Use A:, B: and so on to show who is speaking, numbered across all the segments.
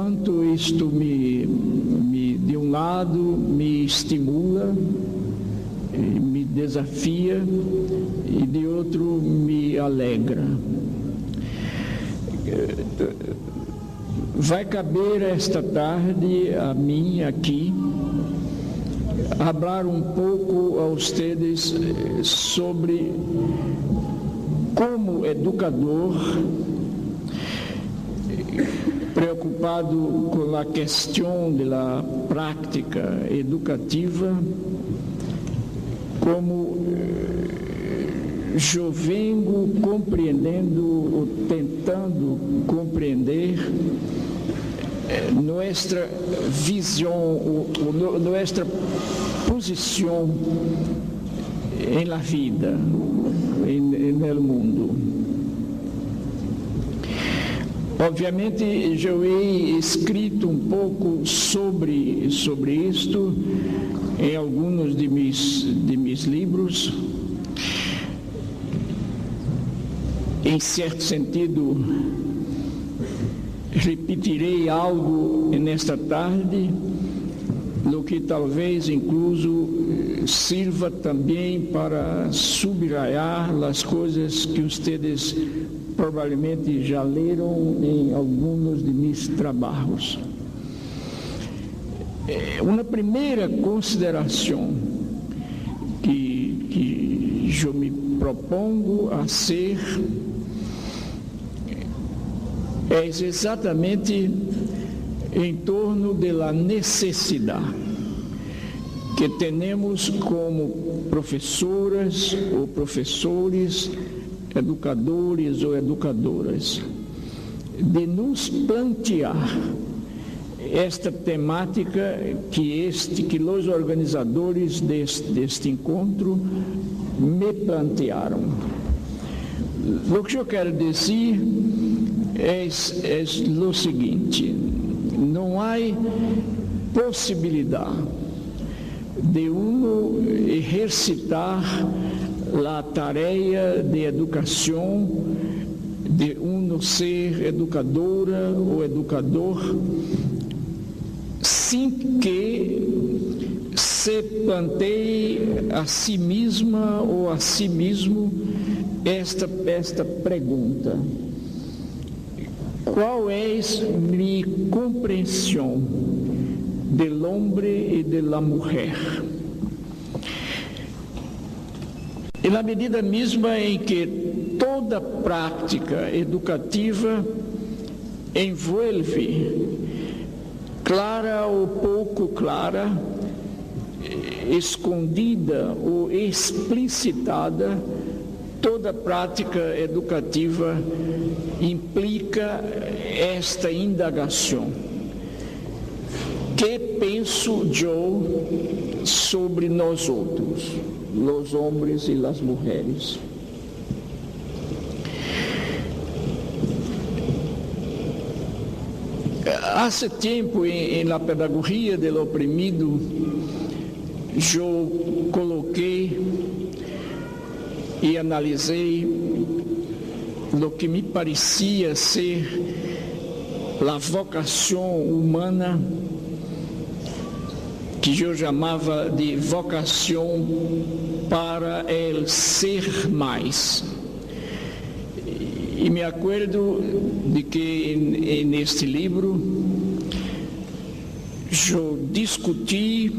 A: quanto isto de um lado, me estimula, me desafia, e de outro, me alegra. Vai caber esta tarde a mim aqui falar um pouco a vocês sobre como educador preocupado com a questão da prática educativa, como eu venho compreendendo ou tentando compreender nossa visão, nossa posição em la vida, no mundo. Obviamente, eu he escrito um pouco sobre isto em alguns de meus livros. Em certo sentido, repetirei algo nesta tarde, no que talvez incluso sirva também para subrayar as coisas que vocês provavelmente já leram em alguns de meus trabalhos. Uma primeira consideração que eu me propongo a ser é exatamente em torno da necessidade que temos como professoras ou professores, educadores ou educadoras, de nos plantear esta temática que os organizadores deste encontro me plantearam. O que eu quero dizer é o seguinte: não há possibilidade de exercitar a tarefa de educação, de ser educadora ou educador, sem que se planteie a si mesma ou a si mesmo esta pergunta: qual é minha compreensão do homem e da mulher? E na medida mesma em que toda prática educativa envolve, clara ou pouco clara, escondida ou explicitada, toda prática educativa implica esta indagação: que penso eu sobre nós outros, os homens e as mulheres? Há tempo, na pedagogia do oprimido, eu coloquei e analisei o que me parecia ser a vocação humana, que eu chamava de vocação para el ser mais. E me acordo de que neste livro eu discuti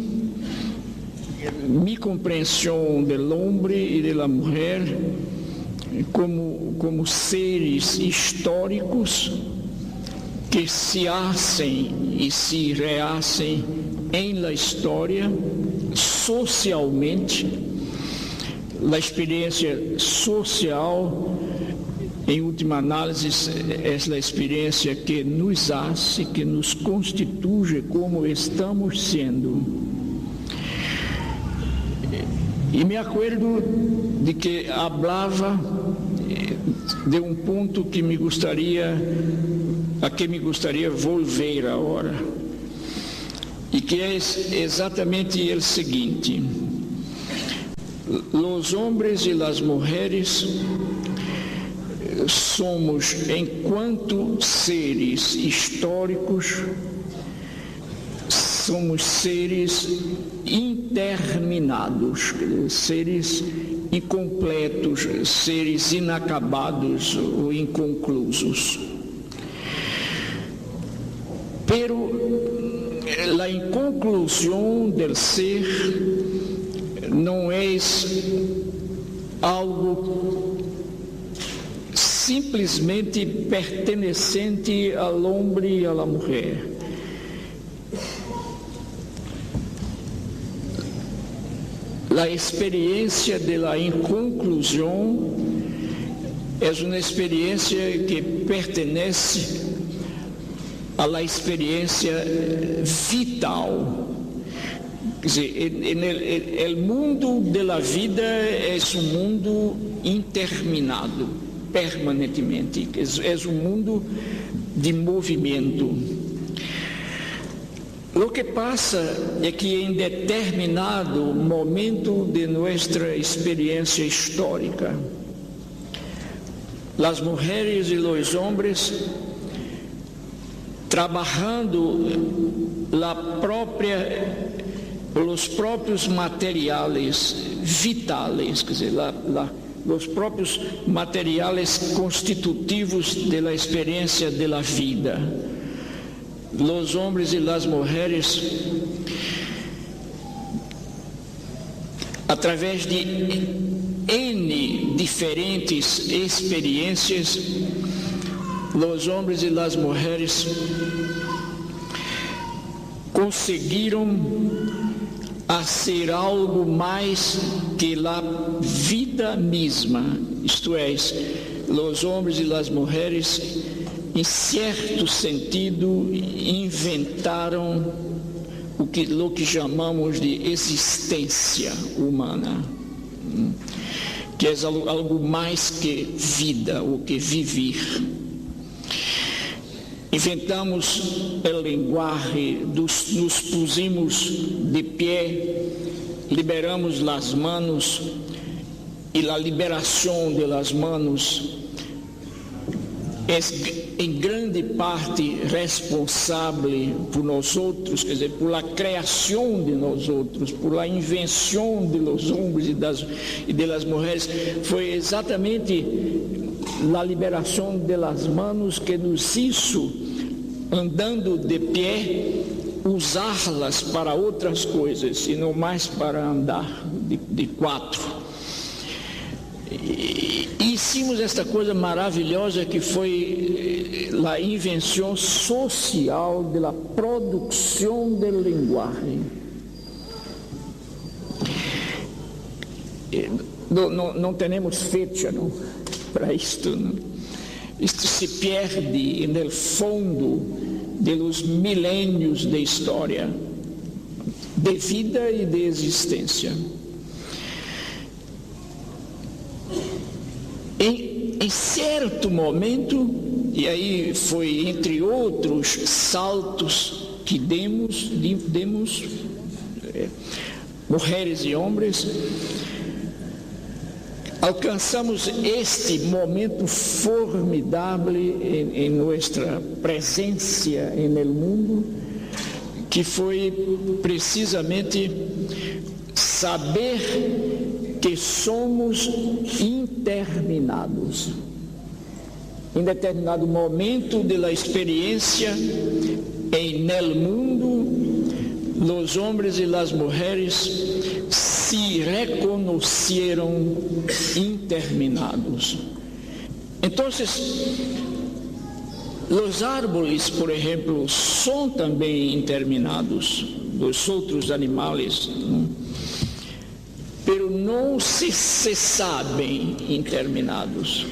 A: minha compreensão do homem e da mulher como seres históricos que se hacen e se rehacen em la história, socialmente. A experiência social, em última análise, é a experiência que nos hace, que nos constitui como estamos sendo. E me acordo de que falava de um ponto que me gostaria volver agora, e que é exatamente o seguinte: os homens e as mulheres somos, enquanto seres históricos, somos seres interminados, seres incompletos, seres inacabados ou inconclusos. Pero la inconclusión del ser não é algo simplesmente pertenecente ao homem e à mulher. A experiência da inconclusão é uma experiência que pertenece à experiência vital. Quer dizer, o mundo da vida é um mundo interminado, permanentemente. É um mundo de movimento. O que passa é que em determinado momento de nossa experiência histórica, as mulheres e os homens, trabalhando os próprios materiais vitais, quer dizer, os próprios materiais constitutivos da experiência da vida. Os homens e as mulheres, através de N diferentes experiências, os homens e as mulheres conseguiram ser algo mais que a vida mesma, isto é, os homens e as mulheres, em certo sentido, inventaram o que chamamos de existência humana, que é algo mais que vida, ou que viver. Inventamos a linguagem, nos pusimos de pé, liberamos as manos, e a liberação das manos é em grande parte responsável por nós outros, quer dizer, por a criação de nós outros, por a invenção de los homens e das mulheres. Foi exatamente a liberação das manos que nos hizo, andando de pé, usá-las para outras coisas e não mais para andar de quatro. E hicimos esta coisa maravilhosa que foi a invenção social da produção de linguagem. Não temos fecha para isto. Não? Isto se perde no fundo dos milênios de história, de vida e de existência. Em certo momento, e aí foi entre outros saltos que demos mulheres e homens, alcançamos este momento formidável em nossa presença no mundo, que foi precisamente saber que somos interminados. Em determinado momento da experiência no mundo, os homens e as mulheres se reconheceram interminados. Então, os árvores, por exemplo, são também interminados, dos outros animais, pero não se sabem interminados.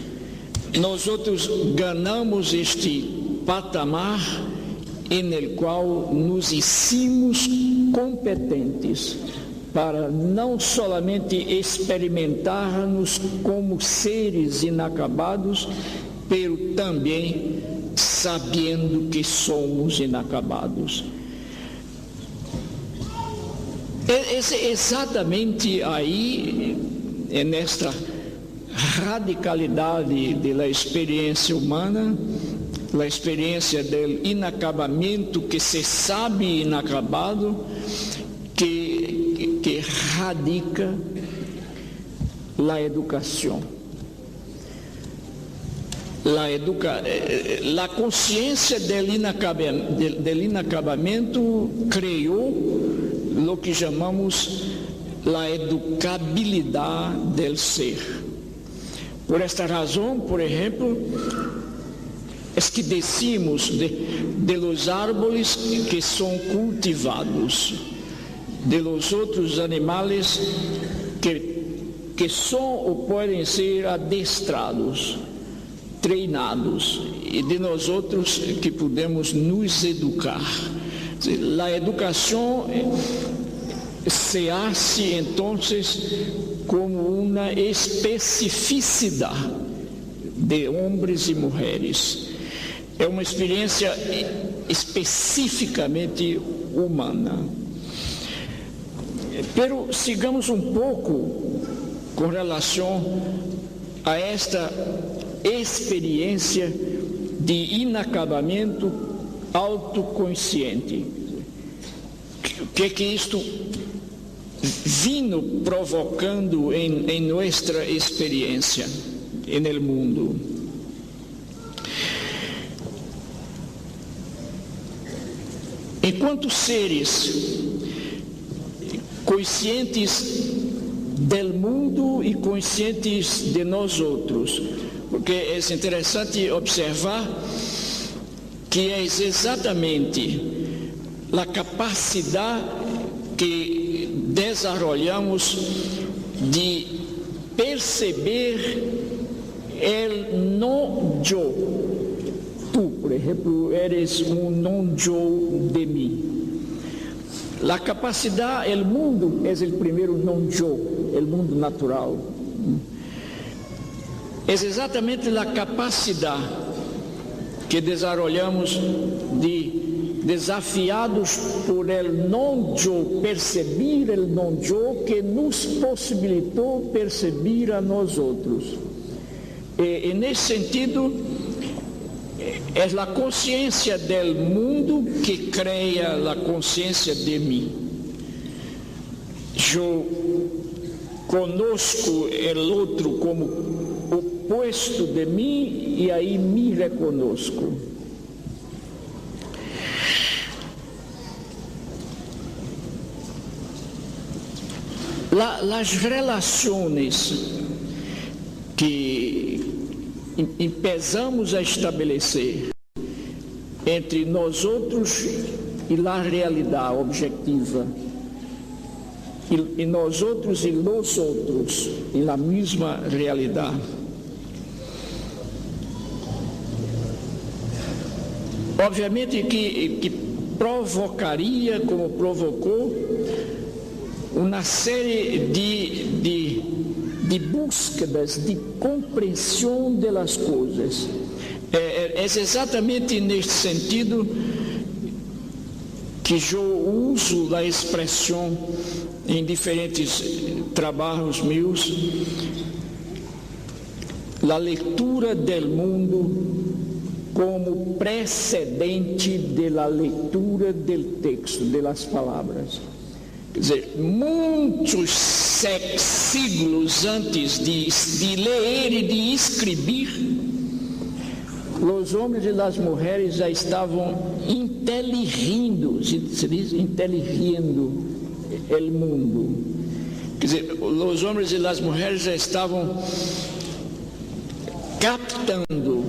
A: Nós outros ganhamos este patamar em qual nos hicimos competentes para não somente experimentar-nos como seres inacabados, pero também sabendo que somos inacabados. É exatamente aí, nesta radicalidade da experiência humana, a experiência do inacabamento que se sabe inacabado, que radica a educação. A consciência do inacabamento criou o que chamamos a educabilidade do ser. Por esta razão, por exemplo, é que decimos de los árboles que são cultivados, de los outros animais que são ou podem ser adestrados, treinados, e de nós outros que podemos nos educar. A educação se hace então como uma especificidade de homens e mulheres. É uma experiência especificamente humana. Pero sigamos um pouco com relação a esta experiência de inacabamento autoconsciente. O que isto vino provocando em nossa experiência no mundo? Enquanto seres conscientes do mundo e conscientes de nós outros, porque é interessante observar que é exatamente a capacidade que desenvolvemos de perceber el não-yo. Tu, por exemplo, eres um não-yo de mim. A capacidade, o mundo é o primeiro não-yo, o mundo natural. É exatamente a capacidade que desenvolvemos de, desafiados por el não-yo, perceber el não-yo que nos possibilitou perceber a nós outros. E nesse sentido, é a consciência do mundo que cria a consciência de mim. Eu conosco o outro como oposto de mim e aí me reconozco. As relações que empezamos a estabelecer entre nós outros e a realidade objetiva, e nós outros e los outros e na mesma realidade. Obviamente que provocaria, como provocou, uma série de búsquedas de compreensão das coisas. É exatamente neste sentido que eu uso a expressão em diferentes trabalhos meus, a leitura do mundo como precedente da leitura do texto, das palavras. Quer dizer, muitos séculos antes de ler e de escrever, os homens e as mulheres já estavam inteligindo, se diz inteligindo o mundo. Quer dizer, os homens e as mulheres já estavam captando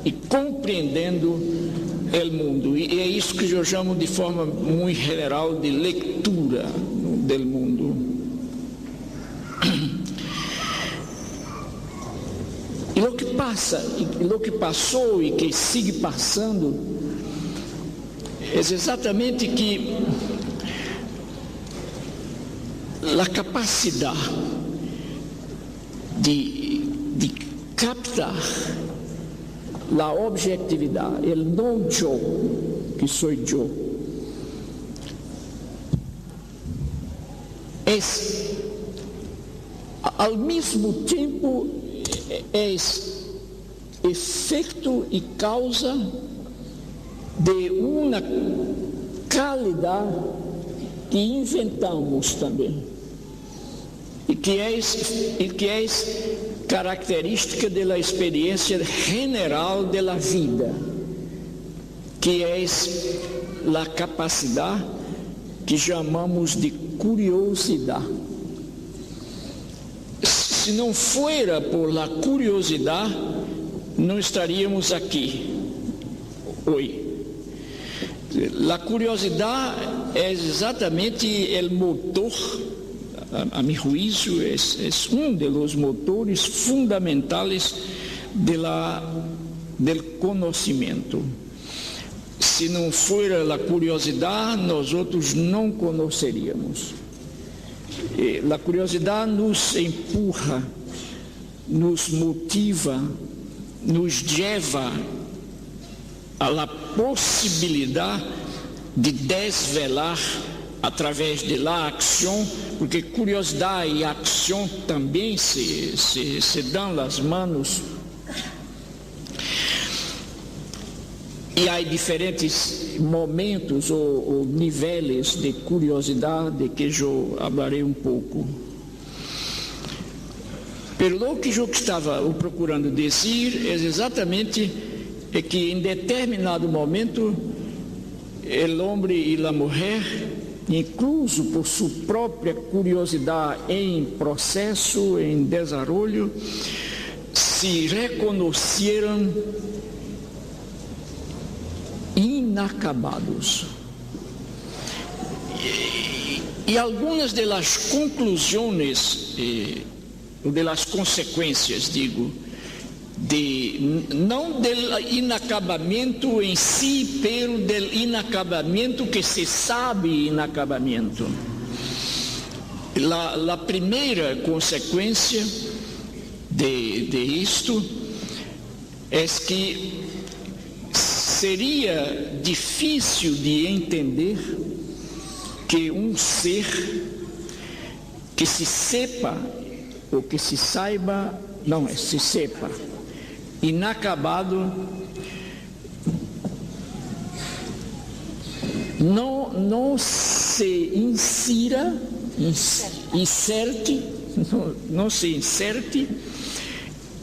A: e compreendendo o mundo. E é isso que eu chamo de forma muito geral de leitura do mundo. E o que passa, e o que passou e que sigue passando, é exatamente que a capacidade de captar a objetividade, o não-yo, que sou eu, é Ao mesmo tempo é efeito e causa de uma qualidade que inventamos também e que é característica da experiência general da vida, que é a capacidade que chamamos de curiosidade. Se não fora por la curiosidade, não estaríamos aqui hoje. A curiosidade é exatamente o motor, a meu juízo, é dos motores fundamentais do conhecimento. Se não for a curiosidade, nós outros não conheceríamos. A curiosidade nos empurra, nos motiva, nos leva à possibilidade de desvelar através da ação, porque curiosidade e ação também se dão as mãos. E há diferentes momentos ou níveis de curiosidade que eu falarei um pouco. Pero o que eu estava procurando dizer é exatamente que em determinado momento o homem e a mulher, incluso por sua própria curiosidade em processo, em desenvolvimento, se reconheceram inacabados. E algumas das conclusões, das consequências, digo, não do inacabamento em si, pero do inacabamento que se sabe inacabamento. A primeira consequência de isto é que seria difícil de entender que um ser que se sepa, ou que se saiba, não, se sepa, inacabado, não se insira, não se inserte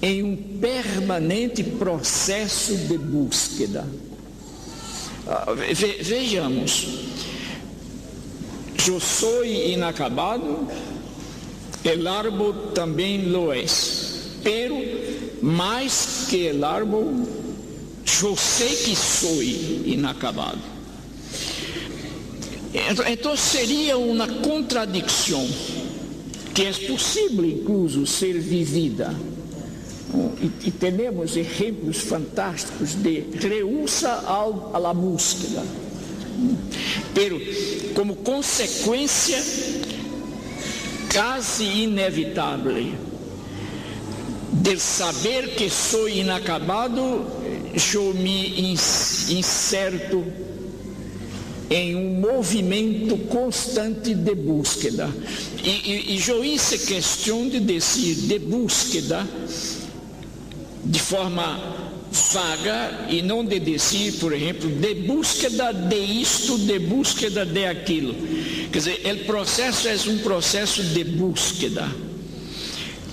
A: em um permanente processo de búsqueda. Vejamos, eu sou inacabado, o árbol também lo é, pero mais que o árbol, eu sei que sou inacabado. Então seria uma contradição que é possível, incluso, ser vivida. E temos exemplos fantásticos de rehúsa à la búsqueda. Pero, como consequência quase inevitável de saber que sou inacabado, eu me inserto em um movimento constante de búsqueda. E eu hice questão de dizer de búsqueda de forma vaga e não de dizer, por exemplo, de búsqueda de isto, de búsqueda de aquilo. Quer dizer, o processo é um processo de búsqueda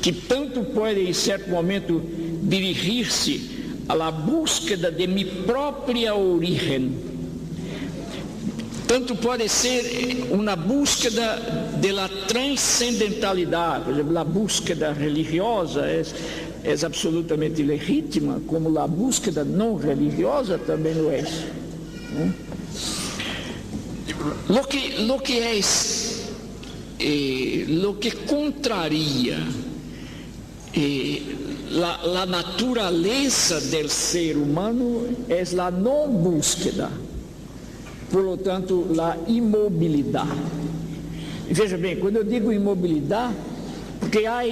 A: que tanto pode, em certo momento, dirigir-se à búsqueda de minha própria origem, tanto pode ser uma búsqueda da transcendentalidade. Por exemplo, a búsqueda religiosa é absolutamente legítima, como a búsqueda não religiosa também lo é. Lo que contraria a natureza do ser humano é a não búsqueda, por lo tanto, a imobilidade. Veja bem, quando eu digo imobilidade, porque há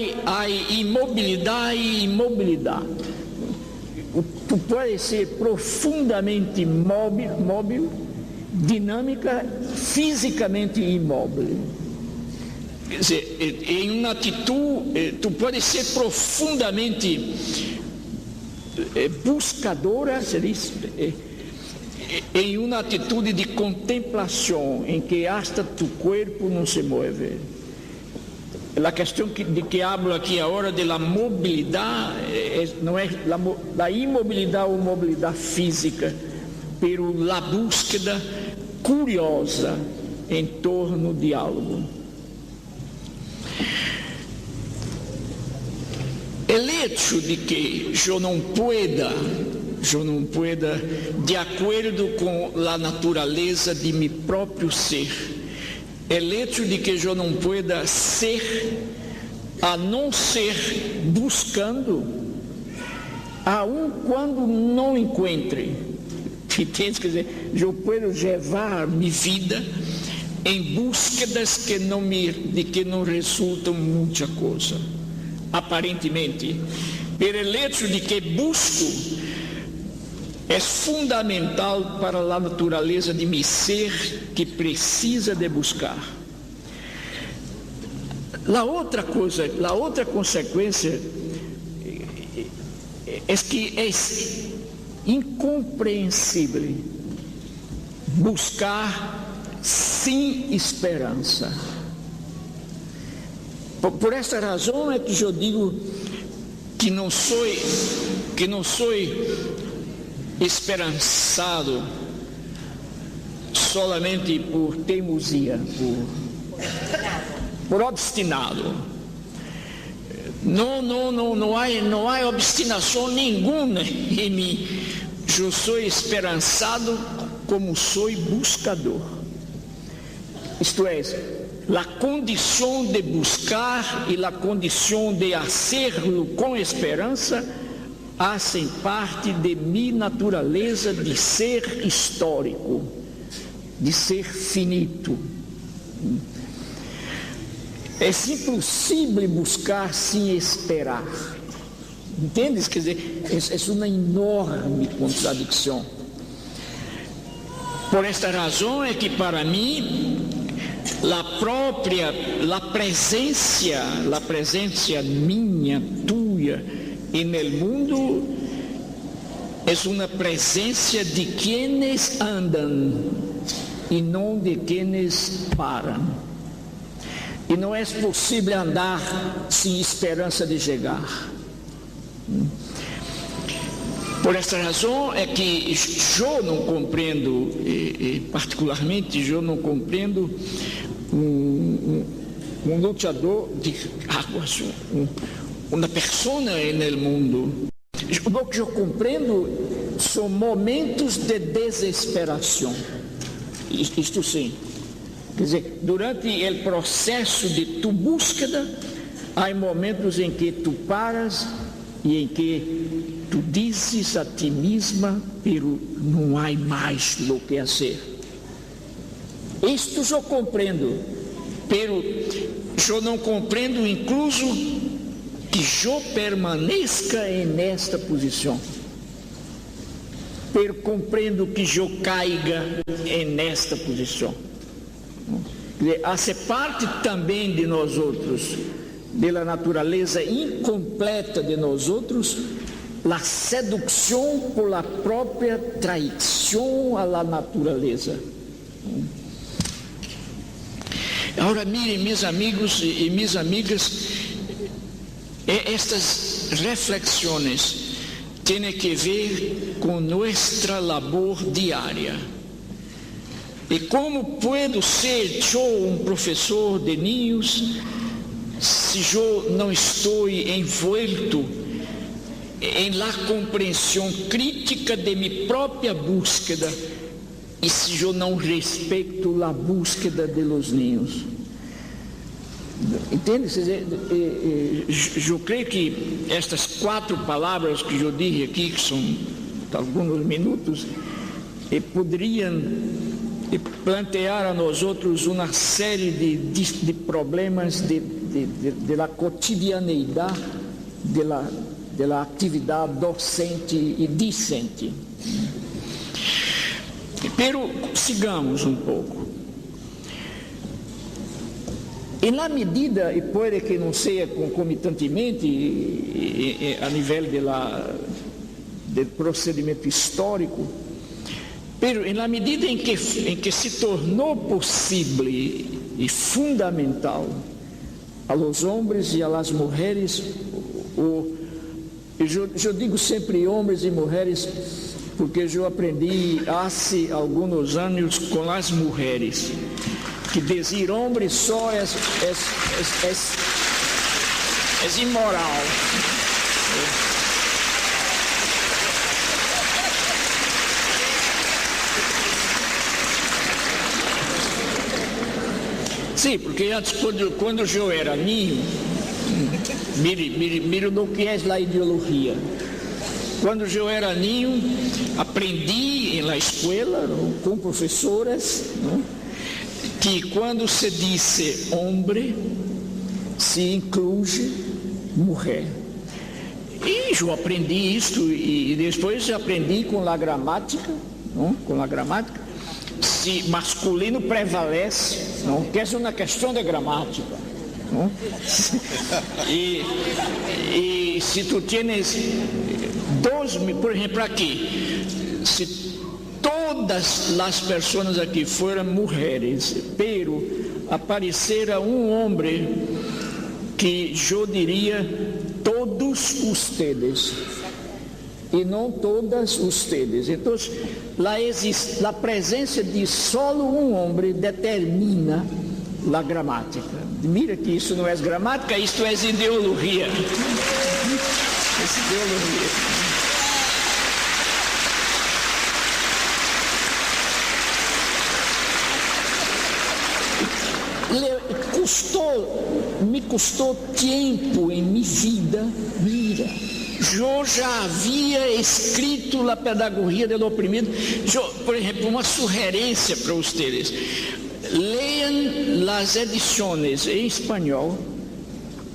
A: imobilidade e imobilidade. Tu pode ser profundamente móvel, dinâmica, fisicamente imóvel. Quer dizer, em uma atitude, tu pode ser profundamente buscadora, se diz, em uma atitude de contemplação, em que hasta tu corpo não se move. A questão de que hablo aqui agora da mobilidade, não é da imobilidade ou mobilidade física, pero la búsqueda curiosa em torno de algo. O hecho de que eu não pueda, de acordo com a natureza de meu próprio ser, o hecho de que eu não pueda ser, a não ser buscando, aun quando não encontre. Entende? Quer dizer, eu posso levar minha vida em búsquedas de que não resultam muita coisa, aparentemente. Pero o hecho de que busco é fundamental para a natureza de meu ser, que precisa de buscar. A outra consequência é que é incompreensível buscar sem esperança. Por essa razão é que eu digo que não sou esperançado solamente por teimosia, por obstinado. Não há obstinação nenhuma em mim. Eu sou esperançado como sou buscador. Isto é, a condição de buscar e a condição de hacerlo com esperança fazem parte de minha natureza de ser histórico, de ser finito. É impossível buscar sem esperar. Entendes? Quer dizer, é uma enorme contradição. Por esta razão é que para mim a presença minha, tua, no mundo é uma presença de quienes andam e não de quienes param. E não é possível andar sem esperança de chegar. Por esta razão é que eu não compreendo, particularmente eu não compreendo um lutador de águas, uma pessoa no mundo. O que eu compreendo são momentos de desesperação. Isto sim. Quer dizer, durante o processo de tu búsqueda, há momentos em que tu paras e em que tu dizes a ti mesma, pero não há mais o que fazer. Isto eu compreendo, pero eu não compreendo incluso que eu permaneça nesta posição. Pero compreendo que eu caiga nesta posição. Hace parte também de nós outros, da natureza incompleta de nós outros, a sedução por la própria traição à natureza. Agora, mirem, meus amigos e minhas amigas, estas reflexões têm que ver com nossa labor diária. E como puedo ser eu professor de niños se eu não estou envolto em la compreensão crítica de minha própria búsqueda e se eu não respeito a búsqueda de los niños? Entende? Eu creio que estas 4 palavras que eu disse aqui, que são alguns minutos, poderiam plantear a nós outros uma série de problemas da cotidianeidade da atividade docente e discente. Pero sigamos um pouco. em la medida, e pode que não seja concomitantemente a nível do procedimento histórico, pero em la medida em que se tornou possível e fundamental a los homens e a las mulheres, eu digo sempre homens e mulheres, porque eu aprendi há alguns anos com as mulheres, que dizer homem só é imoral. Sim, porque antes, quando eu era ninho, mire no que é a ideologia. Quando eu era ninho, aprendi na escola, com professoras, que quando se disse homem, se inclui mulher. E eu aprendi isso, e depois aprendi com a gramática, se masculino prevalece, que é uma questão de gramática. E se tu tienes por exemplo, aqui, se todas as pessoas aqui foram mulheres, pero aparecera homem que eu diria todos ustedes, e não todas ustedes. Então, a presença de solo homem determina a gramática. Mira que isso não é gramática, isto é ideologia. É ideologia. Me custou tempo em minha vida, mira. Eu já havia escrito a pedagogia do oprimido. Por exemplo, uma sugerência para vocês: leiam as edições em espanhol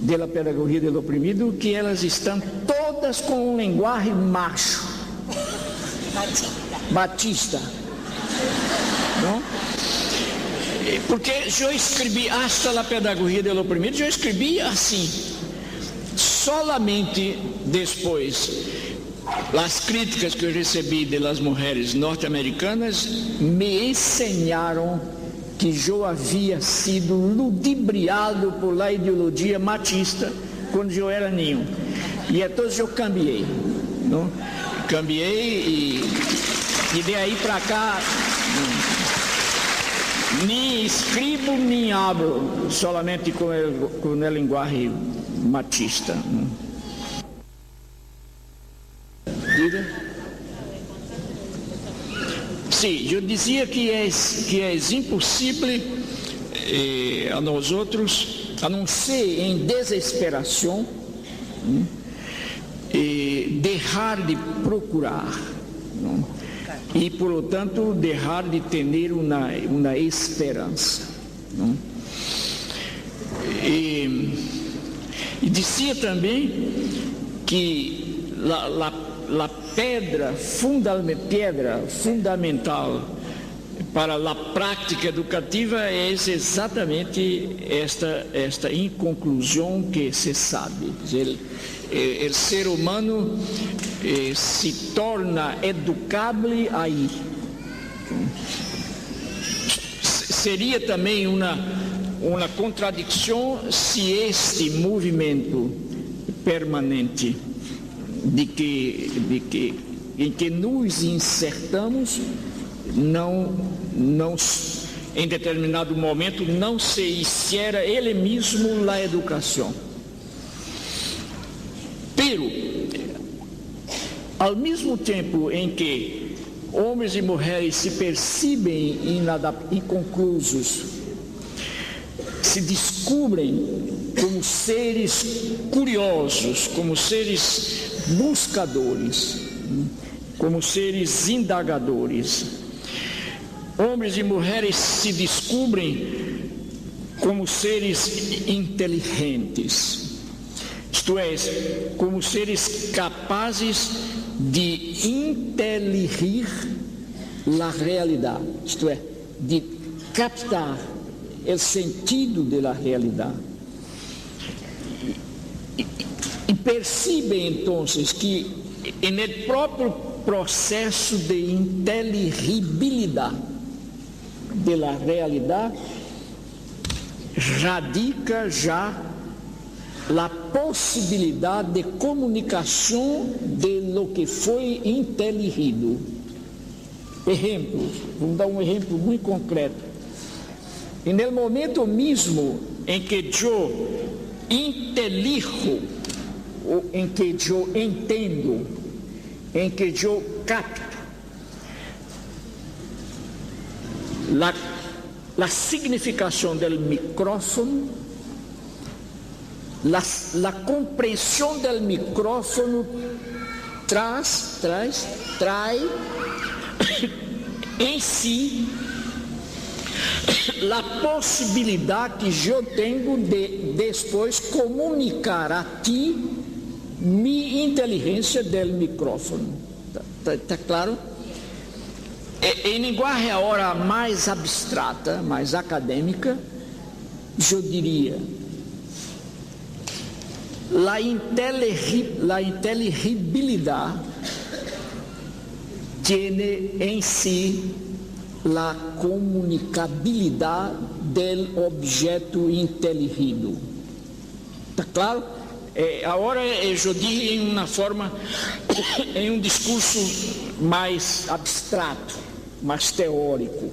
A: da pedagogia do oprimido, que elas estão todas com um linguagem macho, batista, não? Porque eu escrevi hasta a pedagogia do oprimido, eu escrevi assim. Solamente depois, as críticas que eu recebi das mulheres norte-americanas me ensinaram que eu havia sido ludibriado por la ideologia machista quando eu era ninho. E então eu cambiei, não? Cambiei e de aí para cá nem escrevo nem hablo, solamente com a linguagem machista. Diga. Sim, eu dizia que é impossível a nós outros, a não ser em desesperação, deixar de procurar, e por lo tanto deixar de ter uma esperança. E dizia também que a pedra fundamental para a prática educativa é exatamente esta inconclusão que se sabe. O ser humano se torna educável aí. Seria também uma contradição se este movimento permanente em que nos insertamos não em determinado momento não se hiciera ele mesmo a educação. Pero ao mesmo tempo em que homens e mulheres se percebem inconclusos, se descobrem como seres curiosos, como seres buscadores, como seres indagadores. Homens e mulheres se descobrem como seres inteligentes, isto é, como seres capazes de inteligir a realidade, isto é, de captar o sentido da realidade. E percebe, então, que no próprio processo de inteligibilidade da realidade radica já a possibilidade de comunicação de lo que foi inteligido. Exemplo, vamos dar um exemplo muito concreto. E no momento mesmo em que eu intelijo, ou em que eu entendo, em que eu capto a significação do micrófono, a compreensão do micrófono traz em si a possibilidade que eu tenho de depois comunicar a ti minha inteligência do micrófono. Tá claro? Em linguagem agora mais abstrata, mais acadêmica, eu diria: a inteligibilidade tem em si a comunicabilidade do objeto inteligido. Está claro? Agora eu digo em uma forma, em um discurso mais abstrato, mais teórico.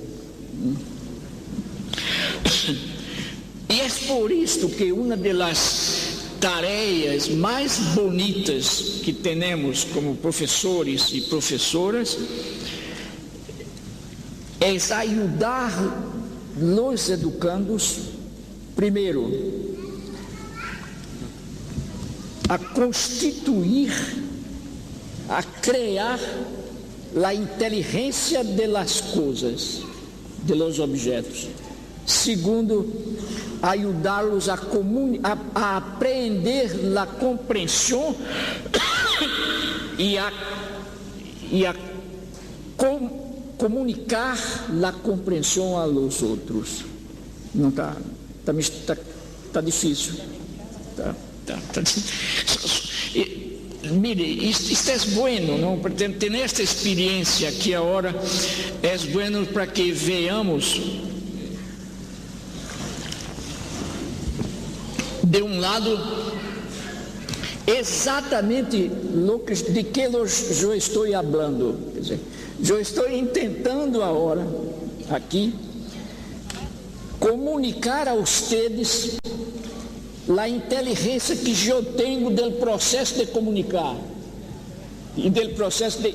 A: E é por isso que uma das tarefas mais bonitas que temos como professores e professoras é ajudar os educandos, primeiro, a constituir, a criar a inteligência das coisas, dos objetos. Segundo, ajudá-los a aprender a compreensão e a comunicar a compreensão aos outros. Não tá difícil. Tá. Mire, isto é bueno, não? Ter esta experiência que agora é bueno para que vejamos de um lado exatamente de que eu estou falando. Quer dizer, eu estou tentando agora aqui comunicar a vocês a inteligência que eu tenho do processo de comunicar e do processo de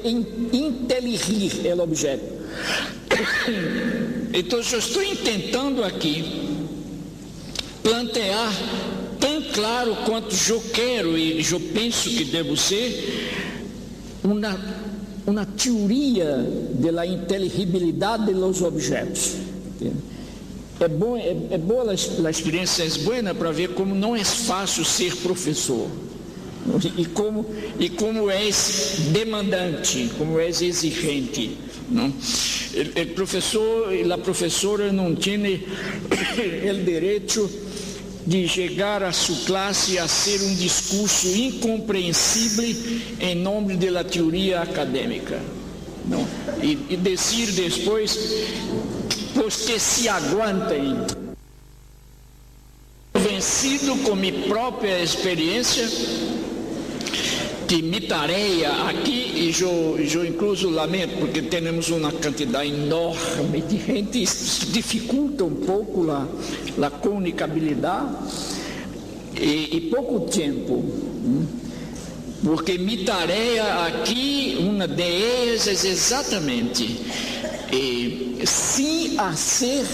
A: inteligir o objeto. Então eu estou tentando aqui plantear tão claro quanto eu quero e eu penso que devo ser uma teoria da inteligibilidade dos objetos. É boa a experiência, é boa para ver como não é fácil ser professor e como é demandante, como é exigente, não? O professor e a professora não têm o direito de chegar a sua classe a ser um discurso incompreensível em nome da teoria acadêmica, não? E dizer depois, pois que se aguantem, vencido com minha própria experiência, que minha tarefa aqui, e eu incluso lamento, porque temos uma quantidade enorme de gente, isso dificulta um pouco a comunicabilidade e pouco tempo, porque minha tarefa aqui, uma delas é exatamente sim a ser,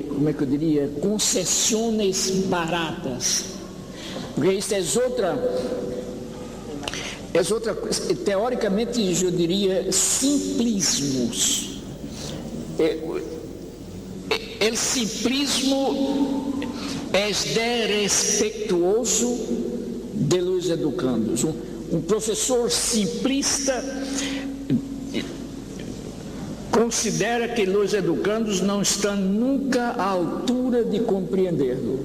A: como é que eu diria, concessões baratas, porque isso é outra coisa, teoricamente eu diria simplismos. O simplismo é desrespeituoso de los educandos. Um professor simplista considera que os educandos não estão nunca à altura de compreendê-lo.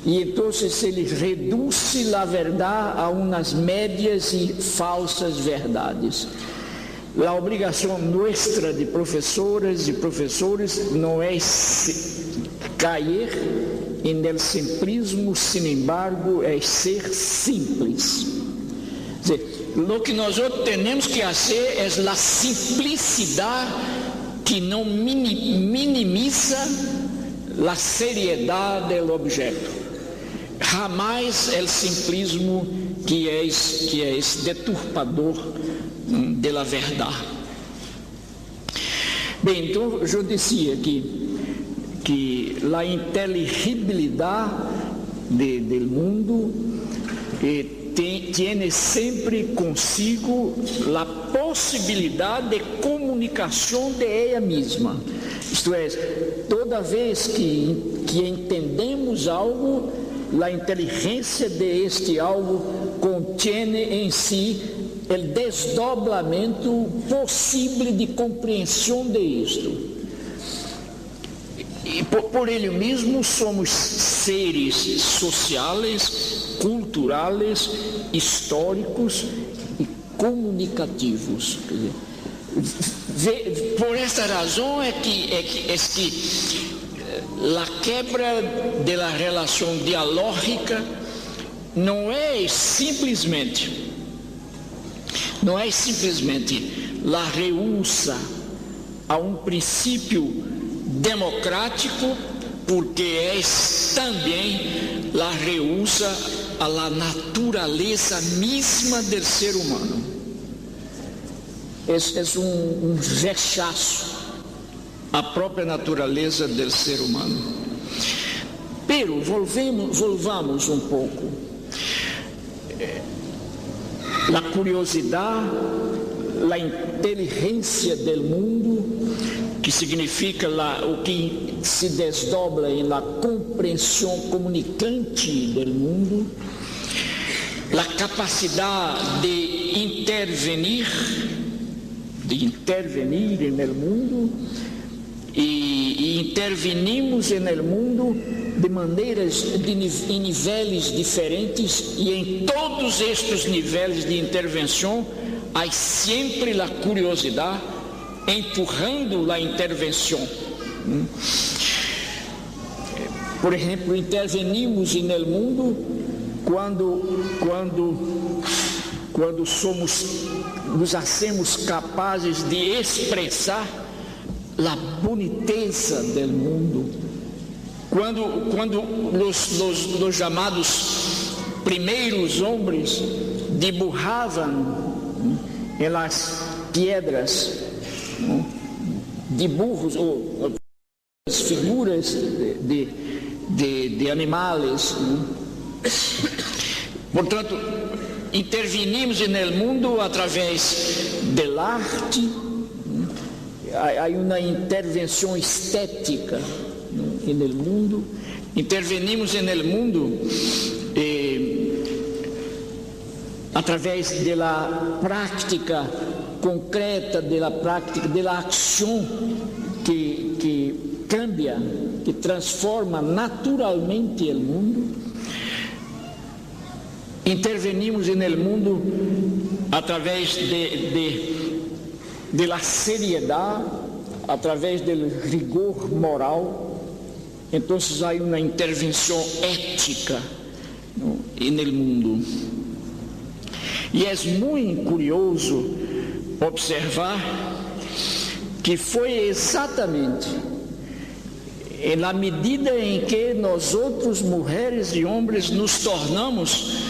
A: E então eles reduzem a verdade a umas médias e falsas verdades. A obrigação nossa de professoras e professores não é cair no simplismo, sin embargo, é ser simples. O que nós temos que fazer é a simplicidade que não minimiza a seriedade do objeto. Jamais o simplismo que é deturpador da verdade. Bem, então eu dizia que a inteligibilidade do mundo tem sempre consigo a possibilidade de comunicação de ela mesma. Isto é, toda vez que entendemos algo, a inteligência de este algo contém em si o desdobramento possível de compreensão de isto. E por ele mesmo somos seres sociais, culturais, históricos e comunicativos. Por esta razão é que a quebra da relação dialógica não é simplesmente a rehúsa a um princípio democrático, porque é também a rehúsa à natureza mesma do ser humano. É um rechaço à própria natureza do ser humano. Pero volvamos um pouco. A curiosidade, a inteligência do mundo, que significa o que se desdobra em la compreensão comunicante do mundo, a capacidade de intervenir no mundo, e intervenimos no mundo de maneiras, em níveis diferentes, e em todos estes níveis de intervenção há sempre a curiosidade empurrando a intervenção. Por exemplo, intervenimos no mundo quando nos hacemos capazes de expressar a boniteza do mundo. Quando os chamados primeiros homens dibujavam em las piedras dibujos ou figuras de animais. Portanto, intervenimos no mundo através da arte. Há uma intervenção estética no mundo. Intervenimos no mundo através da prática concreta, da ação que cambia, que transforma naturalmente o mundo. Intervenimos no mundo através da seriedade, através do rigor moral. Então há uma intervenção ética no mundo. E é muito curioso observar que foi exatamente na medida em que nós outros, mulheres e homens, nos tornamos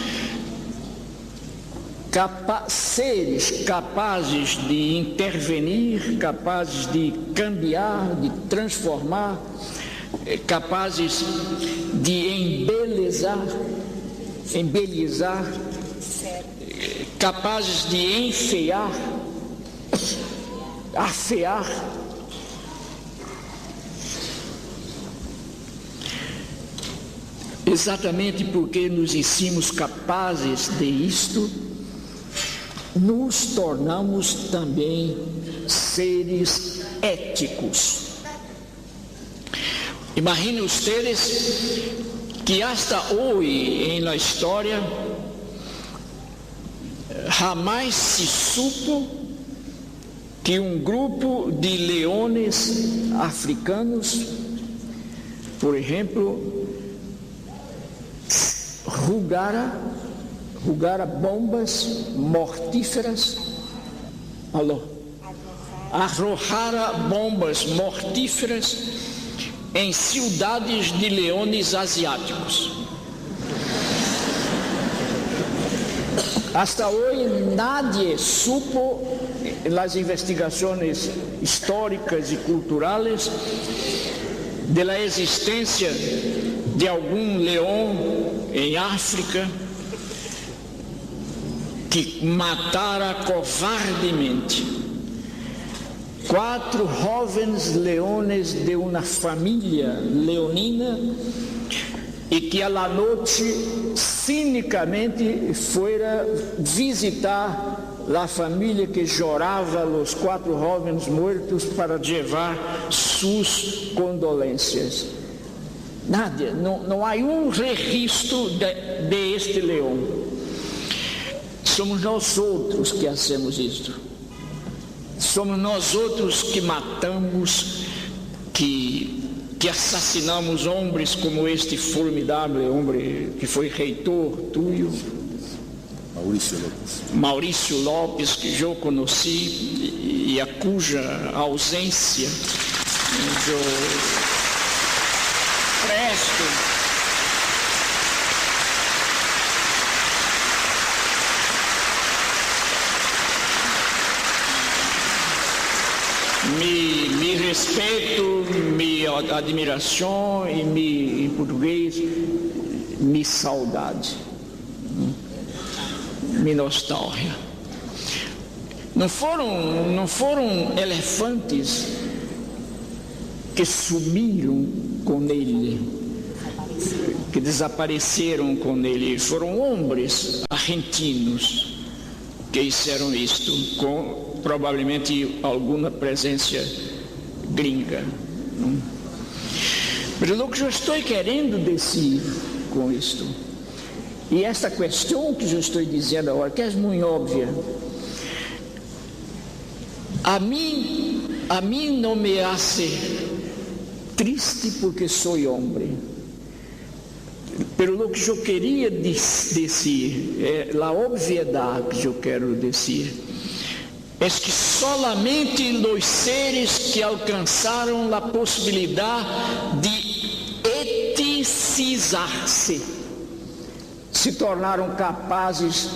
A: seres capazes de intervenir, capazes de cambiar, de transformar, capazes de embelezar, capazes de enfeiar, afear. Exatamente porque nos hicimos capazes de isto, nos tornamos também seres éticos. Imaginem ustedes que hasta hoy en la historia jamás se supo que um grupo de leões africanos, por exemplo, rugara bombas mortíferas, arrojara bombas mortíferas em cidades de leões asiáticos. Hasta hoy nadie supo, las investigaciones históricas y culturales, de la existencia de algún león en África que matara covardemente 4 jóvenes leones de uma família leonina e que a la noite cinicamente fuera visitar a família que chorava os 4 jovens muertos para levar suas condolências. Nada, não há registro de este leão. Somos nós outros que hacemos isto. Somos nós outros que matamos, que assassinamos homens como este formidável homem que foi reitor tuyo, Maurício Lopes, que eu conheci e a cuja ausência eu presto me respeito, minha admiração e em português, minha saudade, minha nostalgia. Não foram elefantes que sumiram com ele, que desapareceram com ele. Foram homens argentinos que fizeram isto, com provavelmente alguma presença gringa. Mas o que eu estou querendo dizer com isto, e esta questão que eu estou dizendo agora, que é muito óbvia, a mim não me hace triste porque sou homem, pero o que eu queria dizer, a obviedade que eu quero dizer, é que solamente os seres que alcançaram a possibilidade de eticizar-se se tornaram capazes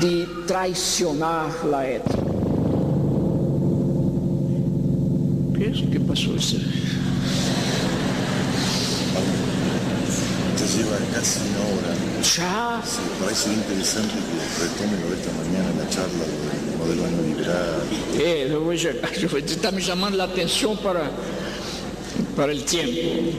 A: de traicionar a ética. ¿Qué passou isso?
B: Te lleva casi una hora.
A: Já?
B: Sí, parece interesante que retome esta mañana la charla del modelo neoliberal.
A: Hoje está me chamando a atenção para o tempo.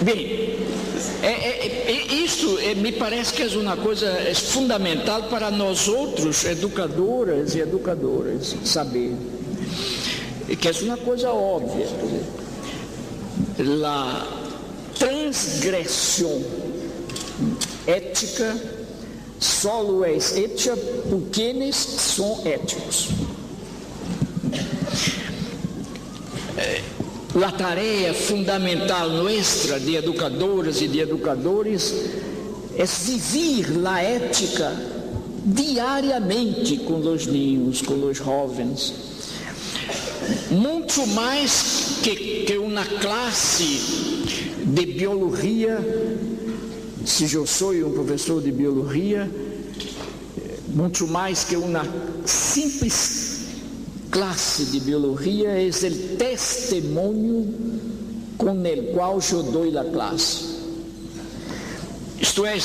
A: Bem, isso me parece que é uma coisa fundamental para nós outros, educadoras e educadores, saber. Que é uma coisa óbvia. A transgressão ética solo é hecha por quienes são éticos. A tarefa fundamental nossa de educadoras e de educadores é viver a ética diariamente com os ninhos, com os jovens. Muito mais que uma classe de biologia, se eu sou um professor de biologia, muito mais que uma simples classe de biologia, é o testemunho com o qual eu dou a classe. Isto é,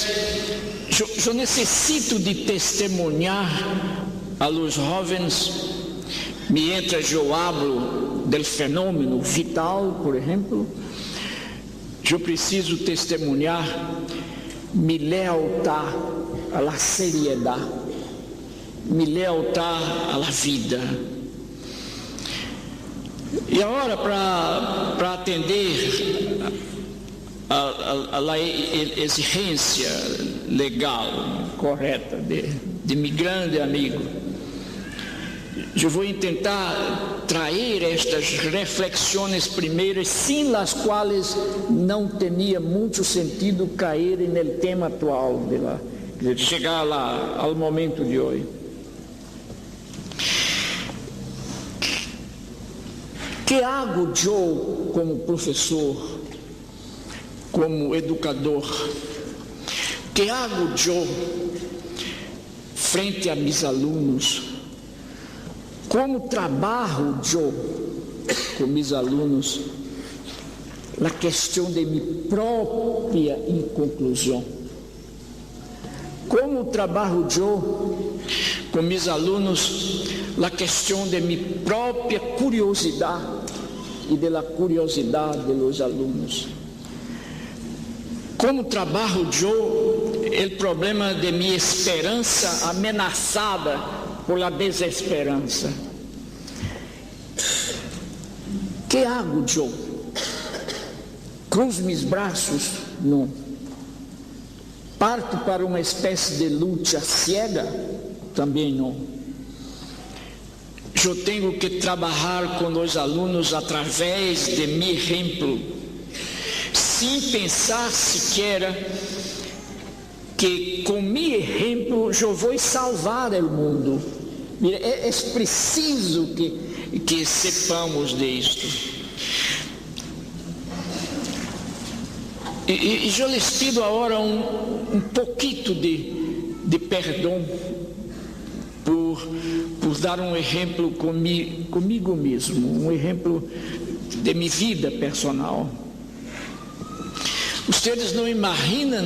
A: eu necessito de testemunhar a los jovens, mientras eu hablo del fenômeno vital, por exemplo, eu preciso testemunhar mi lealtà alla serietà, mi lealtà alla vida. E agora, para atender a exigência legal correta de meu grande amigo, eu vou tentar trazer estas reflexões primeiras, sem as quais não teria muito sentido cair no tema atual, de chegar lá ao momento de hoje. Que hago eu como professor, como educador? Que hago eu frente a meus alunos? Como trabalho eu com meus alunos a questão de minha própria inconclusão? Como trabalho eu com meus alunos a questão de minha própria curiosidade e da curiosidade dos alunos? Como trabalho eu o problema de minha esperança ameaçada por la desesperança? Que hago eu? Cruzo meus braços? Não. Parto para uma espécie de luta cega? Também não. Eu tenho que trabalhar com os alunos através de meu exemplo, sem pensar sequer que com meu exemplo eu vou salvar o mundo. É preciso que sepamos disto. E eu lhes pido agora um pouquinho de perdão por dar um exemplo comigo mesmo, um exemplo de minha vida personal. Vocês não imaginam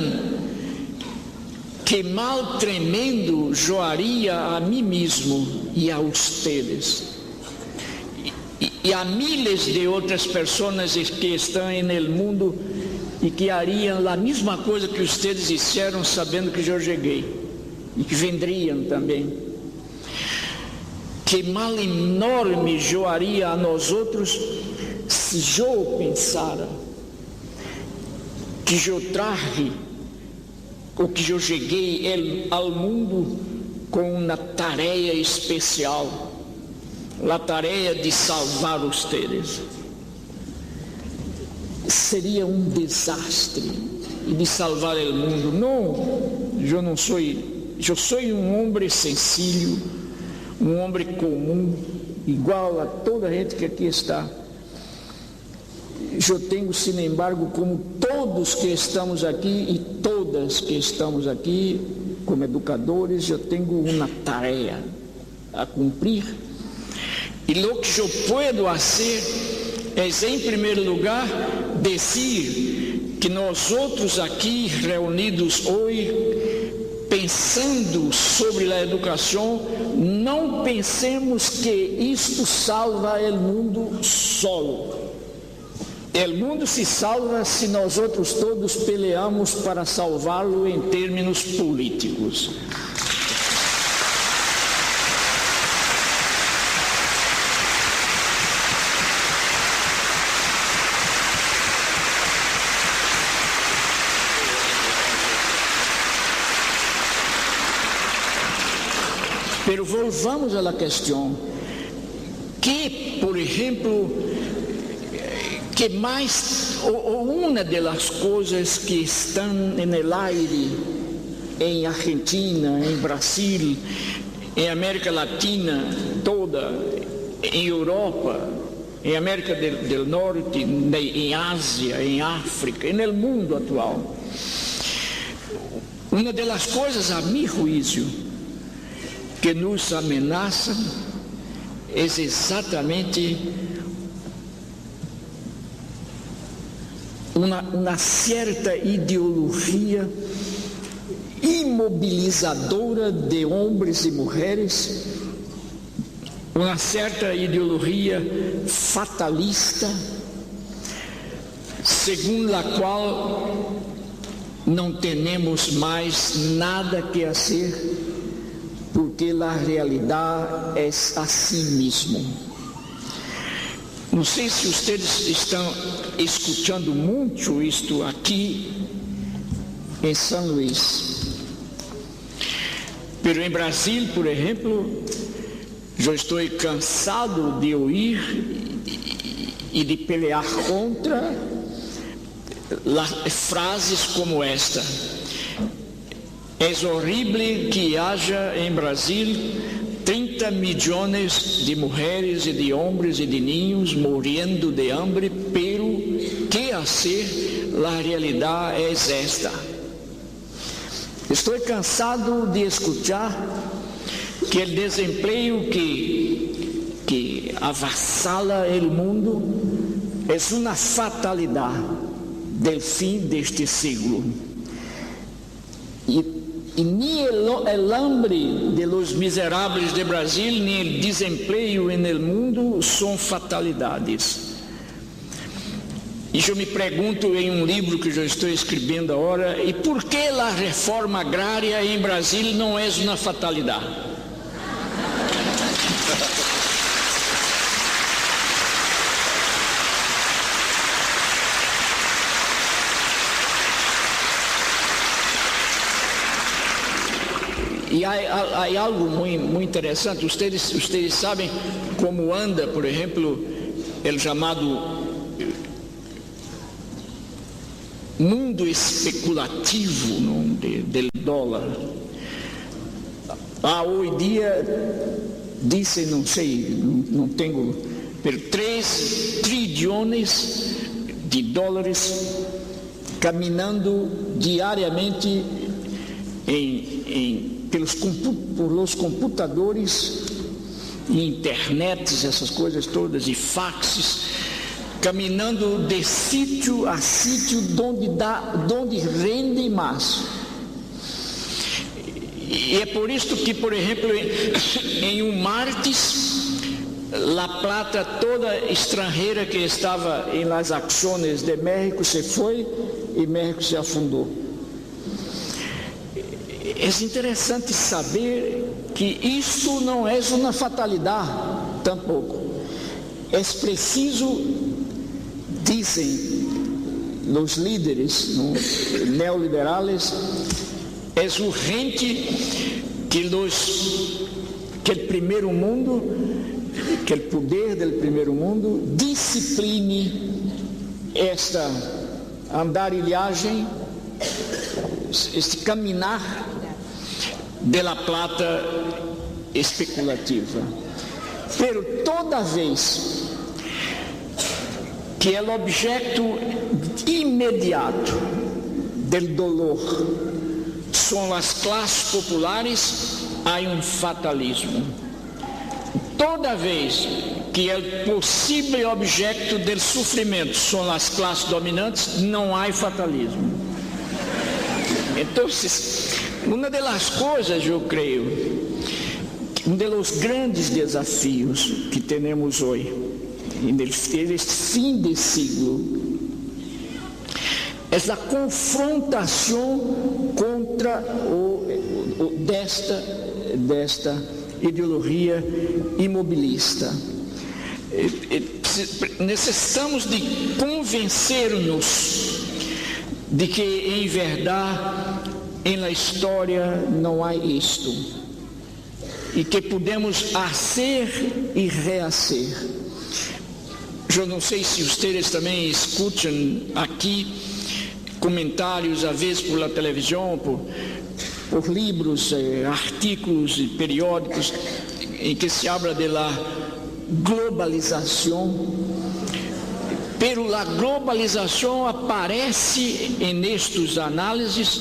A: que mal tremendo eu haria a mim mesmo e a vocês e a miles de outras pessoas que estão no mundo e que hariam a mesma coisa que vocês disseram, sabendo que eu cheguei e que vendriam também. Que mal enorme eu haria a nós outros se eu pensara que eu traje ou que eu cheguei ao mundo com uma tarefa especial, a tarefa de salvar vocês. Seria um desastre de salvar o mundo. Não, eu não sou, eu sou um homem sencillo, um homem comum, igual a toda a gente que aqui está. Eu tenho, sin embargo, como todos que estamos aqui e todas que estamos aqui, como educadores, eu tenho uma tarefa a cumprir. E o que eu posso fazer é, em primeiro lugar, dizer que nós outros aqui reunidos hoje, pensando sobre a educação, não pensemos que isto salva o mundo solo. O mundo se salva se nós outros todos peleamos para salvá-lo em termos políticos. Pero volvamos à questão que, por exemplo, que mais, ou uma das coisas que estão no aire em Argentina, em Brasil, em América Latina toda, em Europa, em América do Norte, em Ásia, em África, e no mundo atual. Uma das coisas, a meu juízo, que nos ameaçam é exatamente uma certa ideologia imobilizadora de homens e mulheres, uma certa ideologia fatalista, segundo a qual não temos mais nada que fazer, porque a realidade é assim mesmo. Não sei se vocês estão escutando muito isto aqui em São Luís. Pero em Brasil, por exemplo, eu estou cansado de ouvir e de pelear contra frases como esta: é horrível que haja em Brasil 30 milhões de mulheres e de homens e de ninhos morrendo de hambre, pero que fazer? A realidade é esta. Estou cansado de escutar que o desemprego que avassala o mundo é uma fatalidade do fim deste século. E nem o hambre de los miseráveis de Brasil, nem o desemprego no mundo são fatalidades. E eu me pergunto em um livro que eu estou escrevendo agora, e por que a reforma agrária em Brasil não é uma fatalidade? E há algo muito interessante. Vocês sabem como anda, por exemplo, o chamado mundo especulativo do dólar. Hoje dia dizem, não sei, não tenho, 3 trilhões de dólares caminhando diariamente pelos computadores e internets, essas coisas todas, e faxes, caminhando de sítio a sítio onde rende mais. E é por isso que, por exemplo, em um martes, a plata toda estrangeira que estava em las ações de México se foi e México se afundou. É interessante saber que isso não é uma fatalidade, tampouco. É preciso, dizem os líderes neoliberais, é urgente que o primeiro mundo, que o poder do primeiro mundo discipline esta andarilhagem, este caminhar de la plata especulativa. Pero toda vez que o objeto imediato del dolor são as classes populares, há um fatalismo. Toda vez que o possível objeto del sofrimento são as classes dominantes, não há fatalismo. Então, uma das coisas, eu creio, um dos grandes desafios que temos hoje, neste fim de siglo, é a confrontação contra desta ideologia imobilista. Necessitamos de convencer-nos de que, em verdade, na história não há isto, e que podemos fazer e rehacer. Eu não sei se vocês também escutam aqui comentários, às vezes por televisão, por livros, artigos e periódicos, em que se habla de la globalização. Pero a globalização aparece nestas análises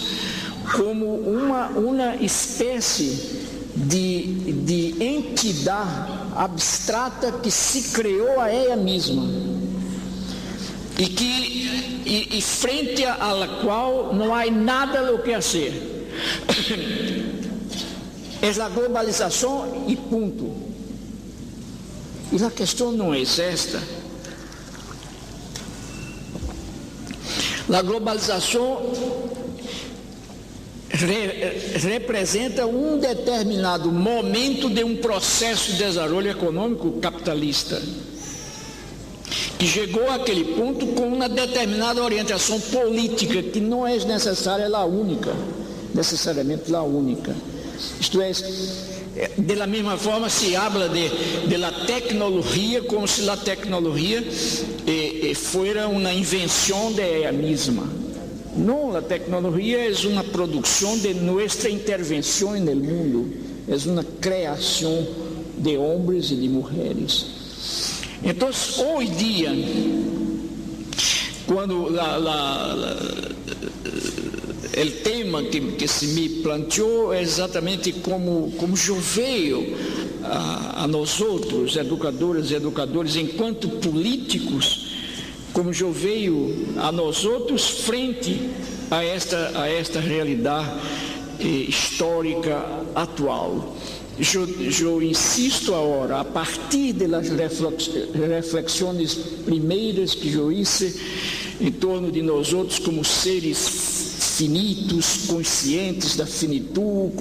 A: como uma espécie de entidade abstrata que se criou a ela mesma e frente à qual não há nada o que fazer. É a globalização e ponto. E a questão não é esta. A globalização representa um determinado momento de um processo de desenvolvimento econômico capitalista, que chegou àquele ponto com uma determinada orientação política, que não é necessariamente a única. Isto é, de la mesma forma se habla de la tecnologia como se a tecnologia fuera uma invenção de ela mesma. Não, a tecnologia é uma produção de nossa intervenção no mundo, é uma criação de homens e de mulheres. Então, hoje dia, quando o tema que se me planteou é exatamente como eu vejo a nós outros, educadoras e educadores, enquanto políticos, como eu vejo a nós outros frente a esta realidade histórica atual. Eu insisto agora, a partir das reflexões primeiras que eu hice em torno de nós outros como seres finitos, conscientes da finitude,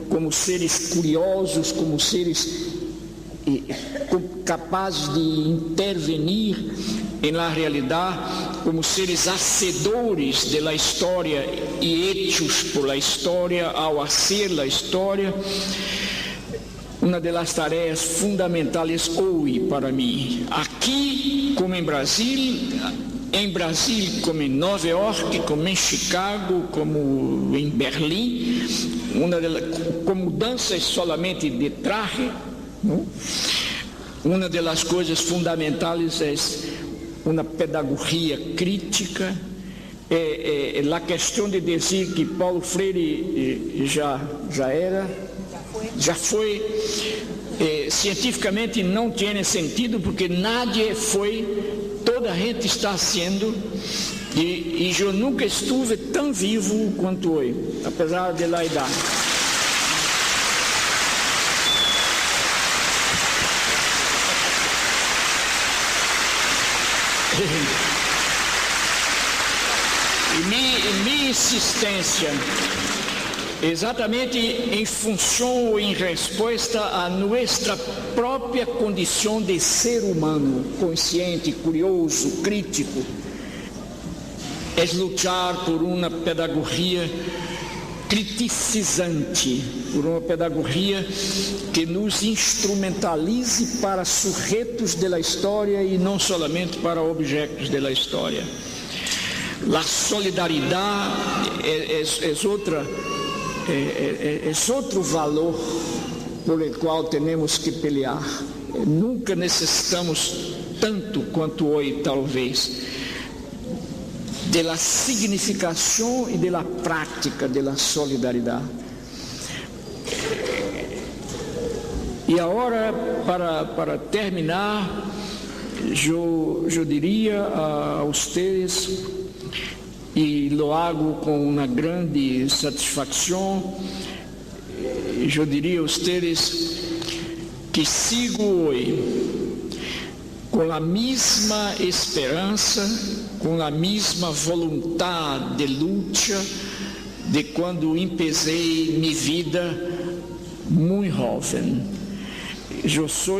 A: como seres curiosos, como seres capazes de intervenir na realidade, como seres hacedores da história e hechos por a história ao hacer a história. Uma das tarefas fundamentais hoje para mim, aqui como em Brasil como em Nova York, como em Chicago, como em Berlim, com mudanças solamente de traje, não? Uma das coisas fundamentais é uma pedagogia crítica, a questão de dizer que Paulo Freire já foi, cientificamente não tem sentido, porque nadie foi, toda a gente está sendo, e eu nunca estive tão vivo quanto hoje, apesar da idade. E minha insistência, exatamente em função ou em resposta à nossa própria condição de ser humano, consciente, curioso, crítico, é lutar por uma pedagogia criticizante, por uma pedagogia que nos instrumentalize para sujeitos da história e não somente para objetos da história. A solidariedade é outro valor por el qual temos que pelear. Nunca necessitamos tanto quanto hoje, talvez, da significação e da prática da solidariedade. E agora, para terminar, eu diria a vocês, e lo hago com uma grande satisfação, eu diria a vocês que sigo hoje com a mesma esperança, com a mesma vontade de luta de quando empecei minha vida muito jovem. Eu estou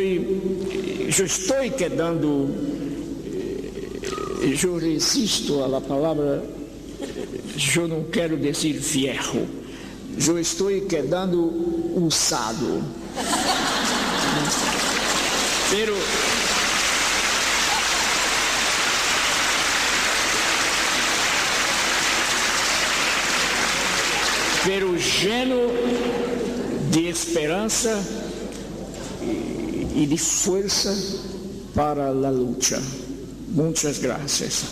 A: quedando, eu resisto à palavra, eu não quero dizer viejo, eu estou quedando usado. Pero lleno de esperança e de força para a luta. Muitas graças.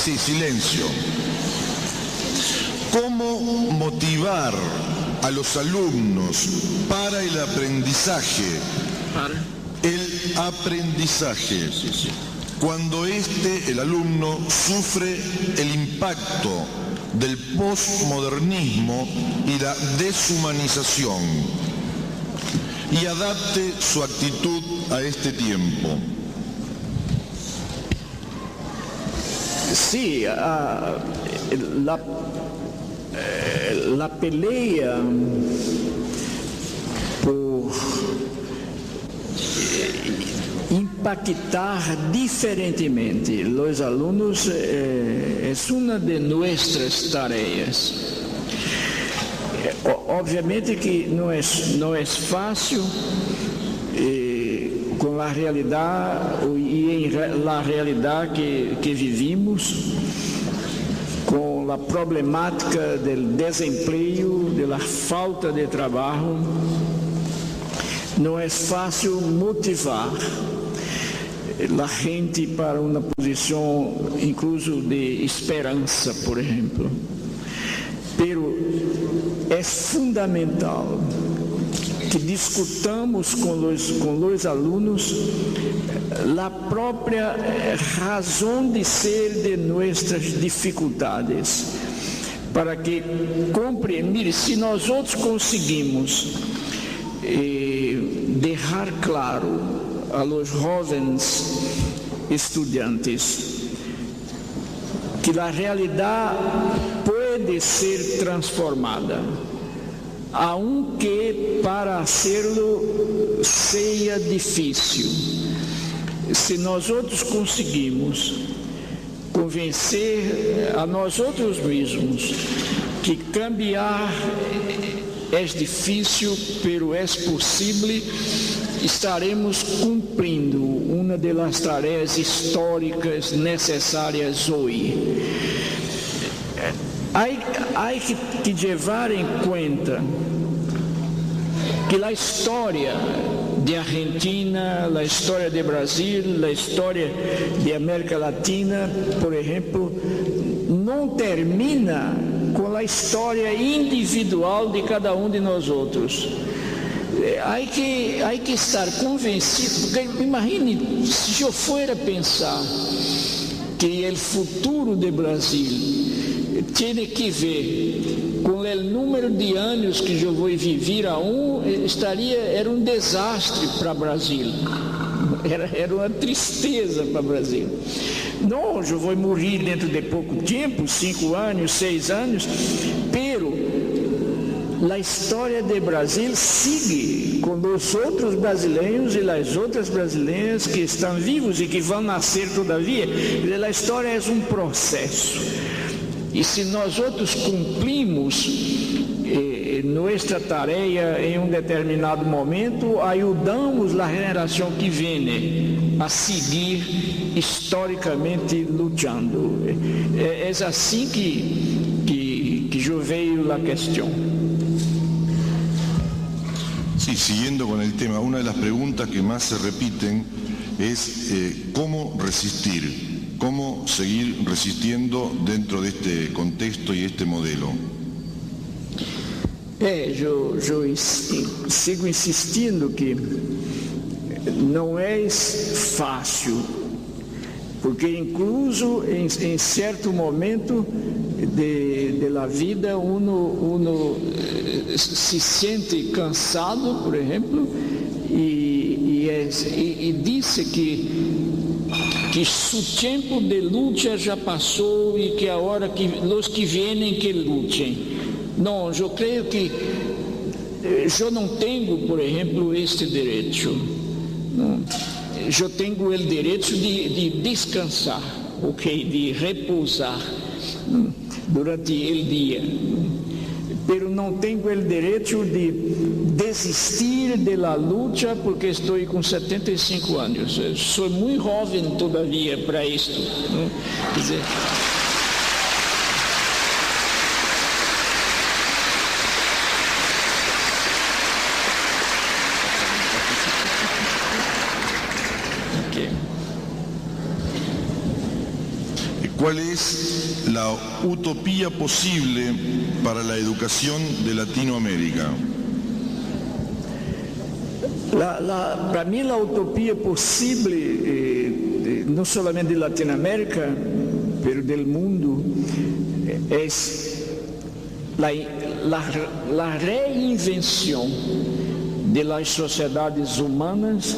C: Sí, silencio. ¿Cómo motivar a los alumnos para el aprendizaje. El aprendizaje. Cuando el alumno, sufre el impacto del posmodernismo y la deshumanización y adapte su actitud a este tiempo.
A: Sí, la pelea por impactar diferentemente los alunos es una de nuestras tareas. Obviamente que não é fácil com a realidade e na realidade que vivimos, com a problemática do desemprego, da falta de trabalho. Não é fácil motivar a gente para uma posição, incluso de esperança, por exemplo. Pero é fundamental que discutamos com os alunos a própria razão de ser de nossas dificuldades, para que compreendam. Se nós outros conseguimos deixar claro a los jovens estudantes que a realidade pode ser transformada, aunque para hacerlo seja difícil. Se nós outros conseguimos convencer a nós outros mesmos que cambiar é difícil, pero é possível, estaremos cumprindo uma das tarefas históricas necessárias hoje. Há que levar em conta que a história de Argentina, a história de Brasil, a história de América Latina, por exemplo, não termina com a história individual de cada de nós outros. Há que estar convencido, porque imagine se eu for a pensar que o futuro do Brasil tem que ver com o número de anos que eu vou viver era um desastre para o Brasil. Era uma tristeza para o Brasil. Não, eu vou morrer dentro de pouco tempo, 5 anos, 6 anos, pero a história do Brasil sigue com os outros brasileiros e as outras brasileiras que estão vivos e que vão nascer todavia. A história é um processo. E se nós outros cumprimos nossa tarefa em determinado momento, ajudamos a geração que vem a seguir historicamente lutando. É assim que eu vejo a questão.
C: Sí, siguiendo con el tema, una de las preguntas que más se repiten es cómo resistir, cómo seguir resistiendo dentro de este contexto y este modelo.
A: Eu sigo insistindo que não é fácil, porque incluso em certo momento da vida uno se sente cansado, por exemplo, e disse que seu tempo de luta já passou e que agora que os que vêm que lutem. Não, eu creio que eu não tenho, por exemplo, este direito. Não. Eu tenho o direito de descansar, de repousar durante o dia. Pero não tenho o direito de desistir da luta porque estou com 75 anos. Sou muito jovem todavia para isto. Quer dizer,
C: ¿Cuál es la utopía posible para la educación de Latinoamérica?
A: Para mim, a utopia possível, não somente de Latinoamérica, mas do mundo, é a reinvenção de las sociedades humanas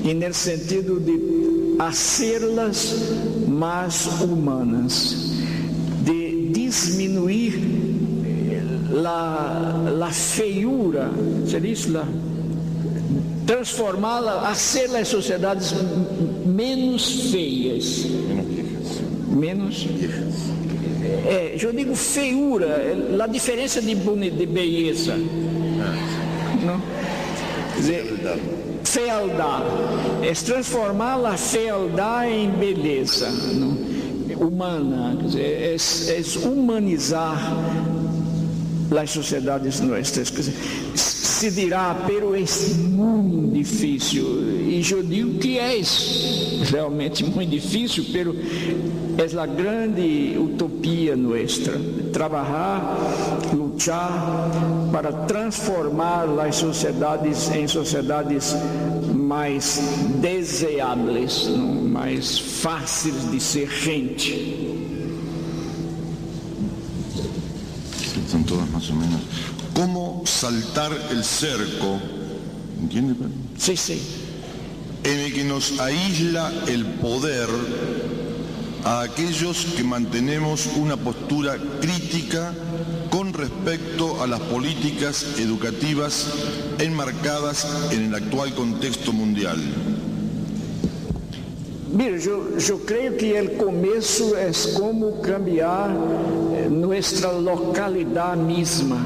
A: no sentido de hacerlas mais humanas, de diminuir a feiura, se diz lá, transformá-la, hacer as sociedades menos feias, menos eu digo feiura, a diferença de beleza, não? Quer dizer, fealdade, é transformar a fealdade em beleza, não? Humana, quer dizer, é humanizar as sociedades nossas. Quer dizer, se dirá, pero é muito difícil, e eu digo que é realmente muito difícil, pero é a grande utopia nossa, trabalhar, lutar para transformar as sociedades em sociedades mais deseáveis, mais fáceis de ser gente.
C: Están todas más o menos. ¿Cómo saltar el cerco? ¿Entiende?
A: Sí, sí.
C: En el que nos aísla el poder a aquellos que mantenemos una postura crítica con respecto a las políticas educativas enmarcadas en el actual contexto mundial.
A: Mira, eu creio que o começo é como cambiar nossa localidade mesma,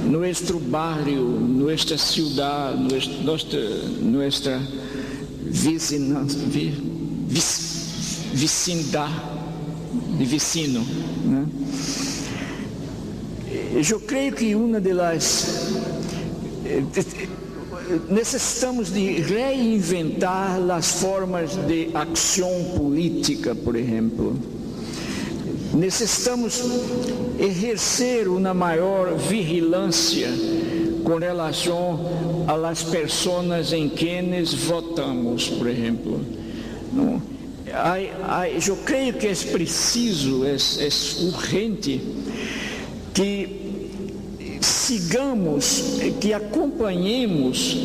A: nosso barrio, nossa cidade, nossa vecindade, de vecino, né? Eu creio que uma das necessitamos de reinventar as formas de ação política, por exemplo. Necessitamos exercer uma maior vigilância com relação às pessoas em quienes votamos, por exemplo. Eu creio que é preciso, é urgente que sigamos, que acompanhemos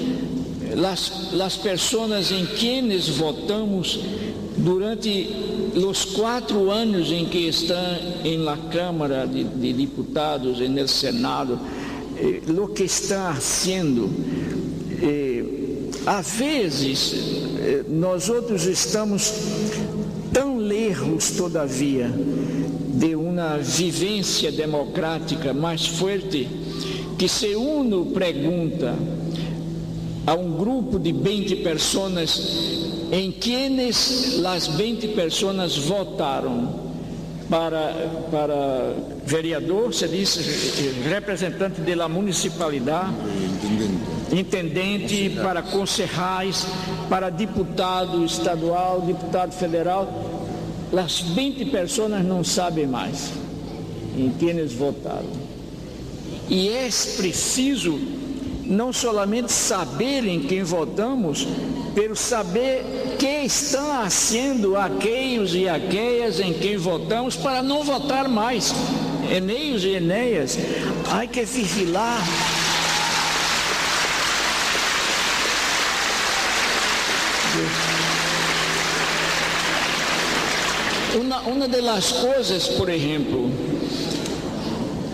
A: as pessoas em quienes votamos durante os 4 anos em que estão na Câmara de Deputados, no Senado, o que estão fazendo. Às vezes, nós outros estamos tão lejos, todavia, de uma vivência democrática mais forte, que se uno pergunta a um grupo de 20 pessoas em quienes as 20 pessoas votaram para vereador, se diz representante da municipalidade, intendente, para concejais, para deputado estadual, deputado federal, as 20 pessoas não sabem mais em quienes votaram. E é preciso não somente saber em quem votamos, mas saber que estão fazendo aqueles e aquelas em quem votamos para não votar mais. Enéios e Enéias, há que vigilar. Uma das coisas, por exemplo,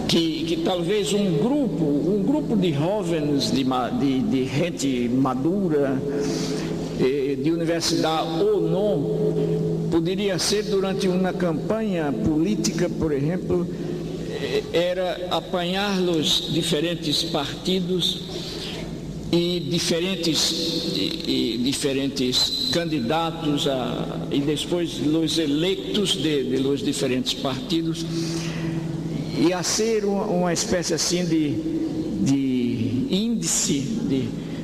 A: que talvez um grupo de jovens, de gente madura, de universidade ou não, poderia ser durante uma campanha política, por exemplo, era apanhar os diferentes partidos e diferentes candidatos e depois os eleitos de los diferentes partidos, e a ser uma espécie assim de índice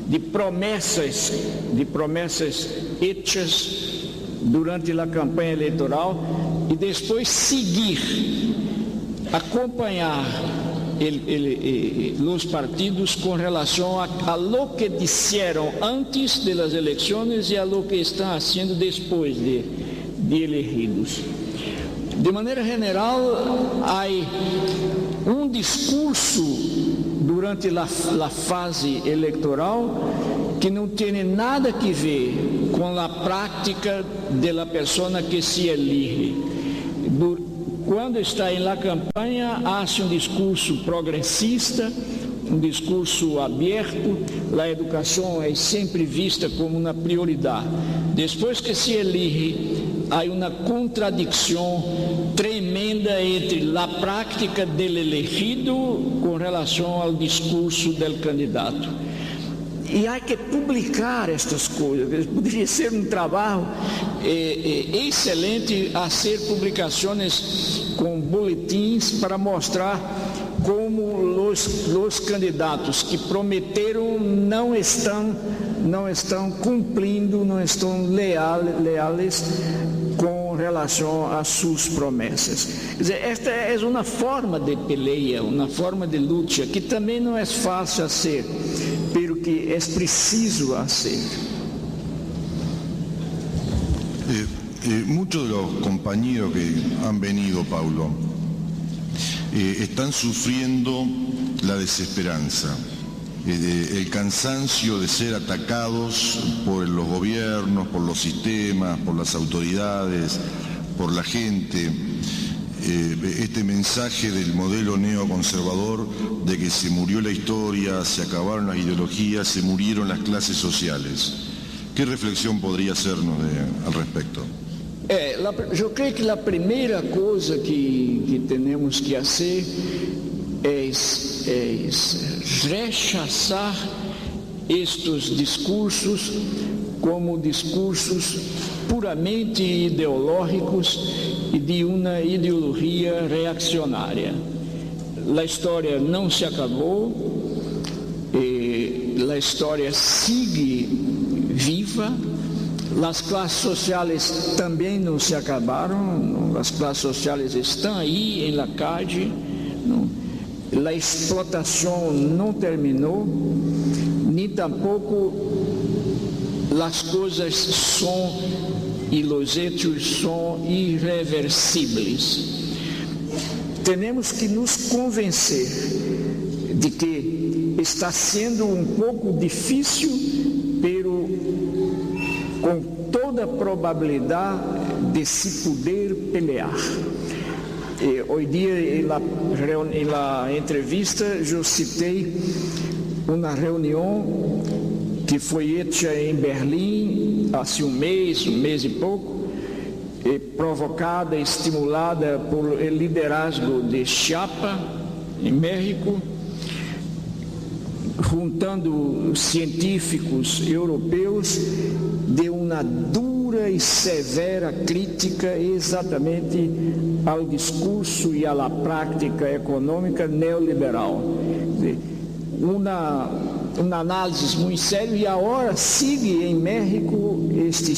A: de promessas hechas durante a campanha eleitoral e depois seguir, acompanhar os partidos com relação a lo que disseram antes das eleições e a lo que estão fazendo depois de elegidos. De maneira geral, há discurso durante a fase eleitoral que não tem nada a ver com a prática da pessoa que se elige. Quando está em campanha, há discurso progressista, discurso aberto, a educação é sempre vista como uma prioridade. Depois que se elige, há uma contradição tremenda entre a prática do elegido com relação ao discurso do candidato. E há que publicar estas coisas. Poderia ser um trabalho excelente fazer publicações com boletins para mostrar como os candidatos que prometeram não estão cumprindo, não estão leais com relação às suas promessas. Quer dizer, esta é uma forma de peleia, uma forma de luta que também não é fácil a ser, pero que é preciso a ser.
C: Muchos de los compañeros que han venido, Paulo, están sufriendo la desesperanza, el cansancio de ser atacados por los gobiernos, por los sistemas, por las autoridades, por la gente. Este mensaje del modelo neoconservador de que se murió la historia, se acabaron las ideologías, se murieron las clases sociales. ¿Qué reflexión podría hacernos al respecto?
A: Eu creio que a primeira coisa que temos que fazer é rechaçar estes discursos como discursos puramente ideológicos e de uma ideologia reaccionária. A história não se acabou, a história sigue viva. As classes sociais também não se acabaram, as classes sociais estão aí em la calle, a explotação não terminou, nem tampouco as coisas são e os hechos são irreversíveis. Temos que nos convencer de que está sendo um pouco difícil, pero com toda a probabilidade de se poder pelear. Hoje dia, na entrevista, eu citei uma reunião que foi feita em Berlim há um mês e pouco, provocada e estimulada por o liderazgo de Chiapa, em México, juntando científicos europeus de uma dura e severa crítica exatamente ao discurso e à prática econômica neoliberal. Uma análise muito séria, e agora sigue em México este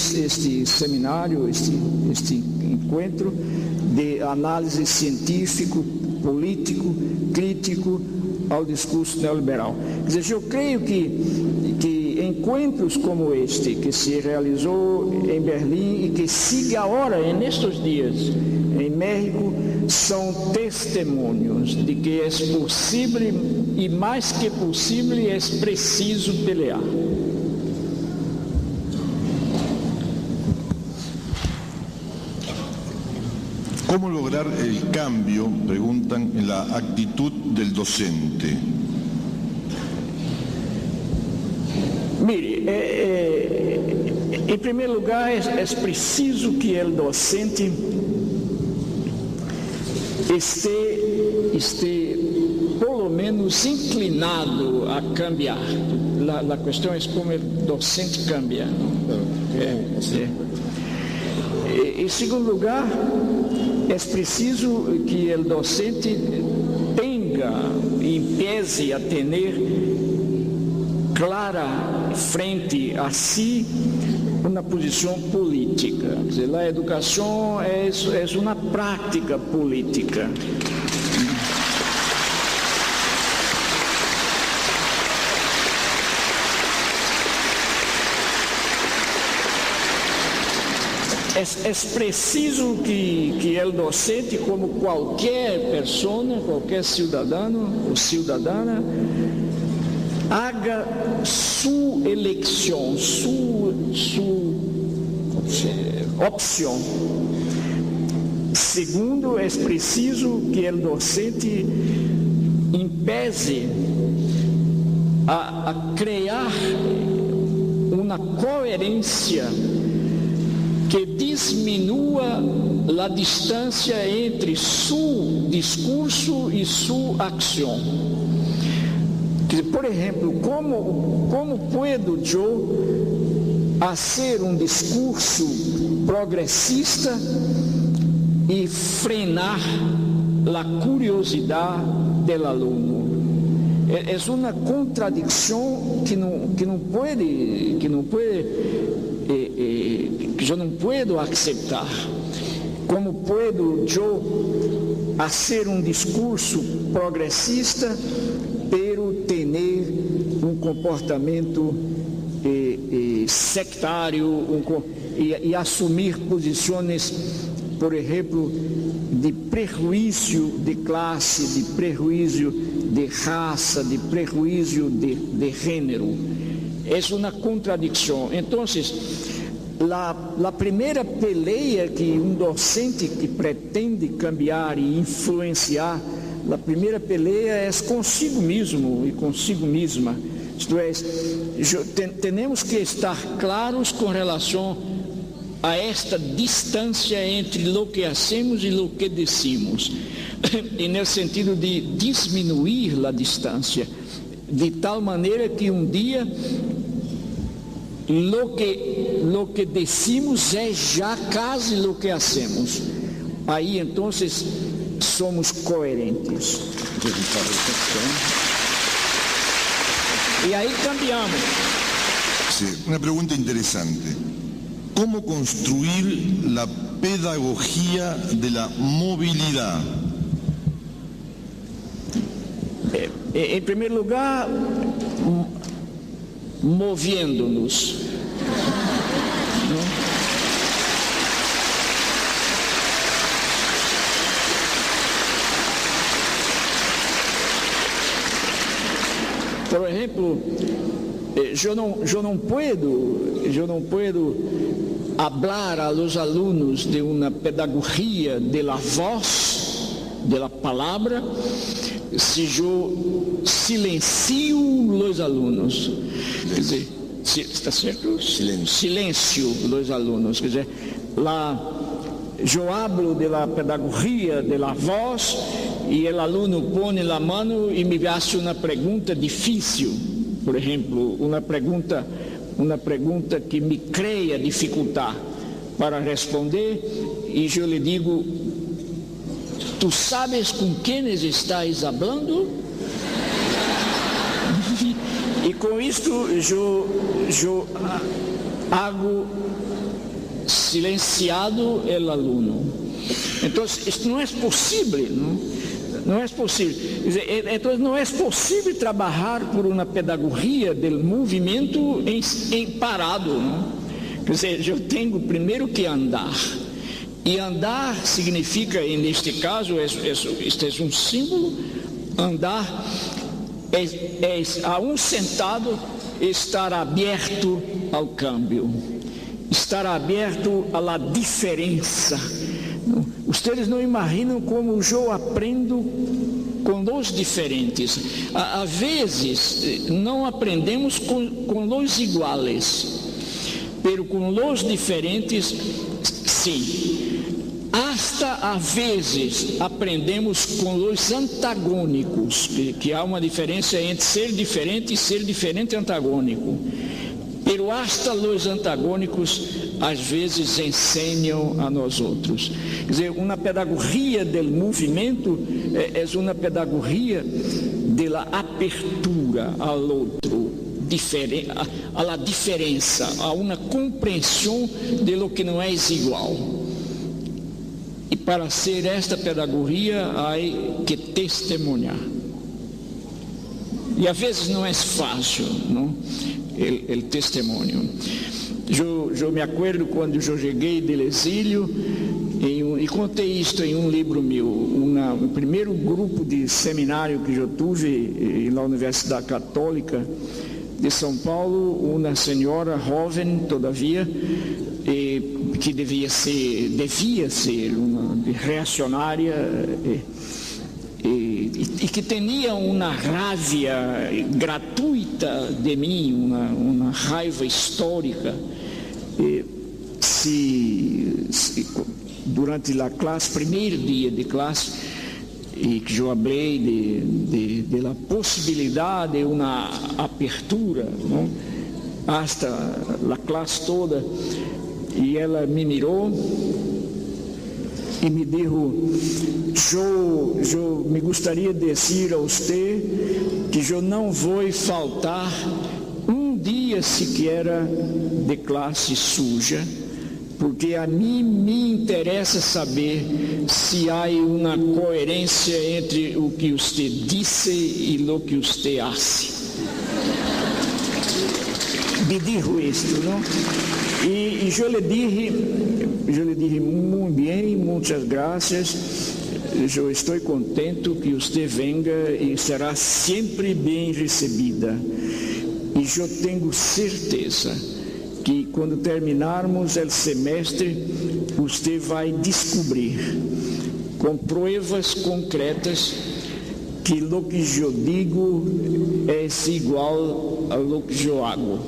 A: seminário, este encontro de análise científico, político, crítico ao discurso neoliberal. Quer dizer, eu creio que encontros como este, que se realizou em Berlim e que sigue agora, nestes dias, em México, são testemunhos de que é possível, e mais que possível, é preciso pelear.
C: ¿Cómo lograr el cambio, preguntan, en la actitud del docente?
A: Mire, em primeiro lugar, é preciso que o docente esteja pelo menos inclinado a cambiar. A questão é como o docente cambia. Em segundo lugar, é preciso que o docente tenha, empiece a ter clara frente a si uma posição política. Quer dizer, a educação é uma prática política. É preciso que o docente, como qualquer pessoa, qualquer cidadão ou cidadã, haga sua eleição, sua opção. Segundo, é preciso que o docente empece a criar uma coerência que diminua a distância entre seu discurso e sua ação. Por exemplo, como puedo eu fazer um discurso progressista e frenar a curiosidade do aluno? É uma contradição que eu não posso aceitar. Como puedo eu fazer um discurso progressista, pero ter um comportamento sectário e assumir posições, por exemplo, de prejuízo de classe, de prejuízo de raça, de prejuízo de gênero? É uma contradição. Então, a primeira peleia que um docente que pretende cambiar e influenciar, a primeira peleia é consigo mesmo e consigo mesma. Isto é, temos que estar claros com relação a esta distância entre o que hacemos e o que decimos, e no sentido de diminuir a distância, de tal maneira que um dia lo que decimos é já quase o que hacemos. Aí, então, somos coerentes. E aí cambiamos.
C: Sí, una pregunta interesante. ¿Cómo construir la pedagogía de la movilidad?
A: Em primeiro lugar, movendo-nos. Por exemplo, eu não puedo falar a los alunos de uma pedagogia de la voz, de la palavra, se eu silencio os alunos. Quer dizer, está certo? Silêncio os alunos. Quer dizer, eu hablo de la pedagogia de la voz e o aluno põe a mão e me faz uma pergunta difícil, por exemplo, uma pergunta que me cria dificuldade para responder, e eu lhe digo: tu sabes com quem estás falando? E com isto eu hago silenciado o aluno. Então, isso não é possível, não é possível. Então, não é possível trabalhar por uma pedagogia do movimento em parado. Não? Quer dizer, eu tenho primeiro que andar. E andar significa, neste caso, este é um símbolo, andar é a um sentado estar aberto ao câmbio, estar aberto à diferença. Vocês não imaginam como eu aprendo com os diferentes. Às vezes não aprendemos com os iguais, mas com os diferentes, sim. Hasta às vezes aprendemos com os antagônicos, que há uma diferença entre ser diferente e ser diferente antagônico. Pero hasta os antagônicos às vezes ensinam a nós outros. Quer dizer, uma pedagogia do movimento é uma pedagogia da abertura ao outro, la diferença, a uma compreensão de lo que não é igual. E para ser esta pedagogia, há que testemunhar. E às vezes não é fácil, não? O testemunho. Eu me acordo quando eu cheguei do exílio, e contei isto em um livro meu, o primeiro grupo de seminário que eu tive na Universidade Católica de São Paulo, uma senhora jovem todavia, que devia ser uma reacionária, e que tinha uma raiva gratuita de mim, uma raiva histórica. Durante a classe, primeiro dia de classe, e que eu falei de la possibilidade de uma apertura, não? Hasta a classe toda, e ela me mirou e me disse: eu me gostaria de dizer a você que eu não vou faltar um dia sequer de classe suja, porque a mim me interessa saber se há uma coerência entre o que você disse e o que você hace. Me dijo isto, não? E eu lhe disse, muito bem, muitas graças, eu estou contente que você venga e será sempre bem recebida. E eu tenho certeza que quando terminarmos o semestre, você vai descobrir, com provas concretas, que o que eu digo é igual a lo que eu hago.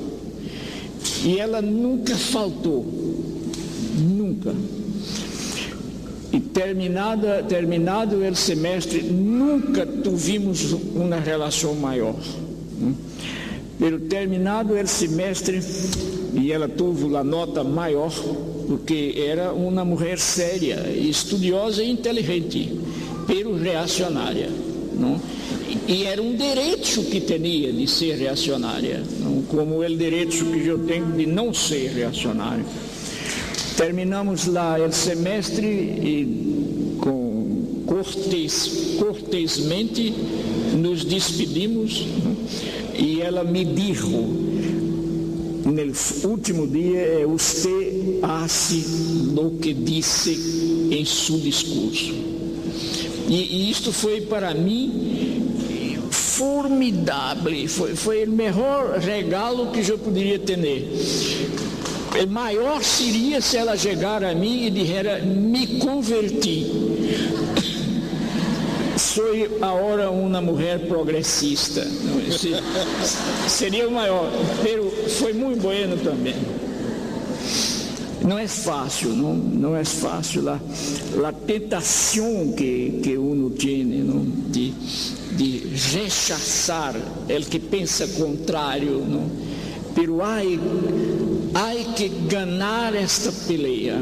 A: E ela nunca faltou, nunca. E terminado o semestre, nunca tivemos uma relação maior. Pero terminado o semestre, e ela teve a nota maior, porque era uma mulher séria, estudiosa e inteligente, pero reacionária, não? E era um direito que tinha de ser reacionária, não? Como o direito que eu tenho de não ser reacionário. Terminamos lá o semestre e cortesmente nos despedimos, e ela me disse: no último dia, você hace lo que disse em seu discurso. E isto foi para mim formidável, foi o melhor regalo que eu poderia ter. O maior seria se ela chegar a mim e disser: me converti. Sou agora uma mulher progressista. Seria o maior, mas foi muito bueno também. Não é fácil, não é fácil a tentação que uno tem, não? De rechazar o que pensa contrário, não? Pero há que ganhar esta pelea.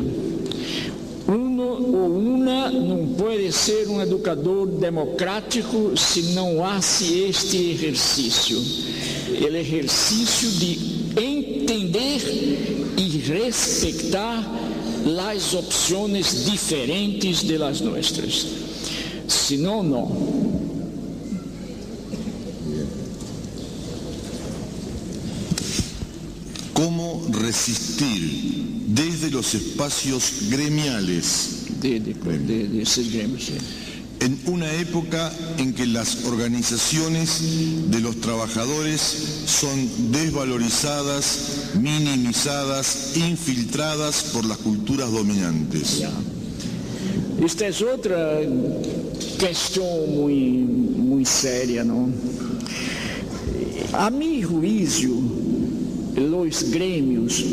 A: Uma não pode ser um educador democrático se não hace este exercício. O exercício de entender e respeitar as opções diferentes de las nuestras. Senão, não.
C: ¿Cómo resistir desde los espacios gremiales
A: de esos gremios, sí,
C: en una época en que las organizaciones de los trabajadores son desvalorizadas, minimizadas, infiltradas por las culturas dominantes?
A: Esta é outra questão muito séria, não? A meu juízo, os grêmios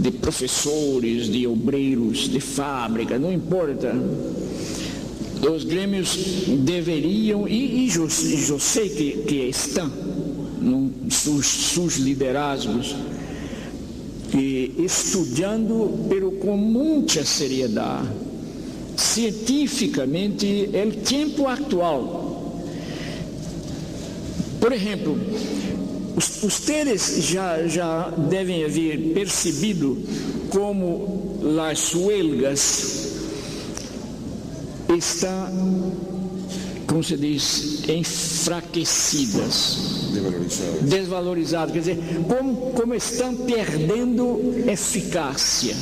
A: de professores, de obreiros, de fábrica, não importa. Os grêmios deveriam, e eu sei que estão, seus liderazgos, estudando, pero com muita seriedade, cientificamente o tempo atual. Por exemplo, vocês já devem haver percebido como as huelgas estão, como se diz, enfraquecidas, desvalorizadas, quer dizer, como estão perdendo eficácia.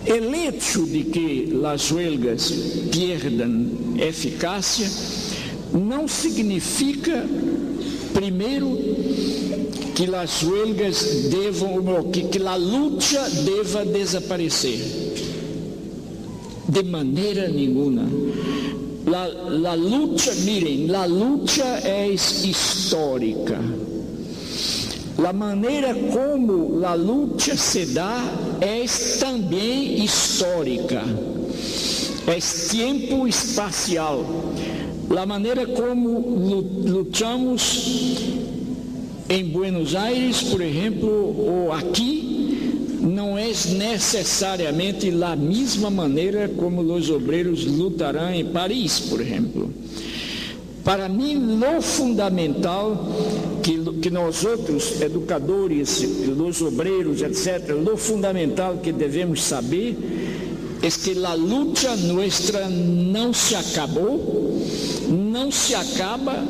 A: O hecho de que as huelgas perdam eficácia não significa, primeiro, que as huelgas que a luta deva desaparecer. De maneira nenhuma. La luta, miren, a luta é histórica. A maneira como a luta se dá é também histórica. É tempo espacial. A maneira como lutamos em Buenos Aires, por exemplo, ou aqui, não é necessariamente a mesma maneira como os obreiros lutarão em Paris, por exemplo. Para mim, o fundamental que nós outros, educadores, os obreiros, etc., o fundamental que devemos saber é que a luta nossa não se acabou, não se acaba,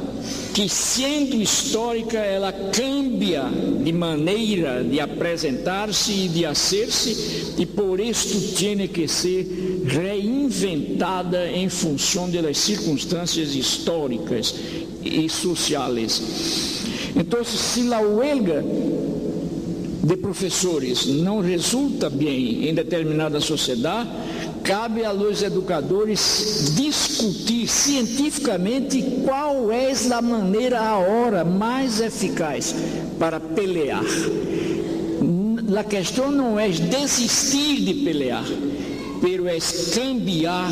A: que sendo histórica ela cambia de maneira de apresentar-se e de ser-se, e por isso tem que ser reinventada em função das circunstâncias históricas e sociais. Então, se a huelga de professores não resulta bem em determinada sociedade, cabe a los educadores discutir cientificamente qual é a maneira, a hora mais eficaz para pelear. A questão não é desistir de pelear, pero é cambiar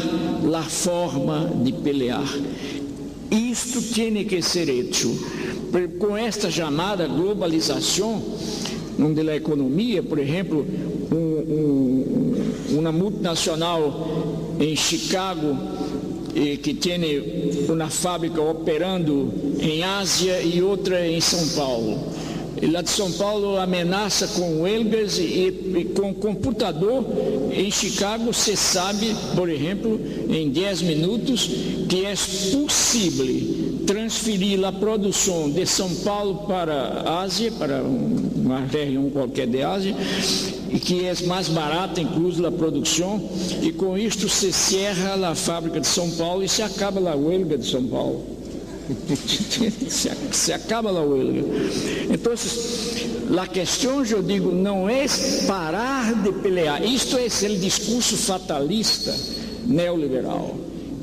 A: a forma de pelear. Isto tem que ser hecho. Com esta chamada globalização, onde a economia, por exemplo, uma multinacional em Chicago que tem uma fábrica operando em Ásia e outra em São Paulo. E lá de São Paulo ameaça com huelgas e com computador. Em Chicago se sabe, por exemplo, em 10 minutos, que é possível transferir a produção de São Paulo para a Ásia, para uma região qualquer de Ásia, e que é mais barata, incluso a produção, e com isto se cierra a fábrica de São Paulo e se acaba a huelga de São Paulo. Se acaba a huelga. Então, a questão, eu digo, não é parar de pelear. Isto é o discurso fatalista neoliberal,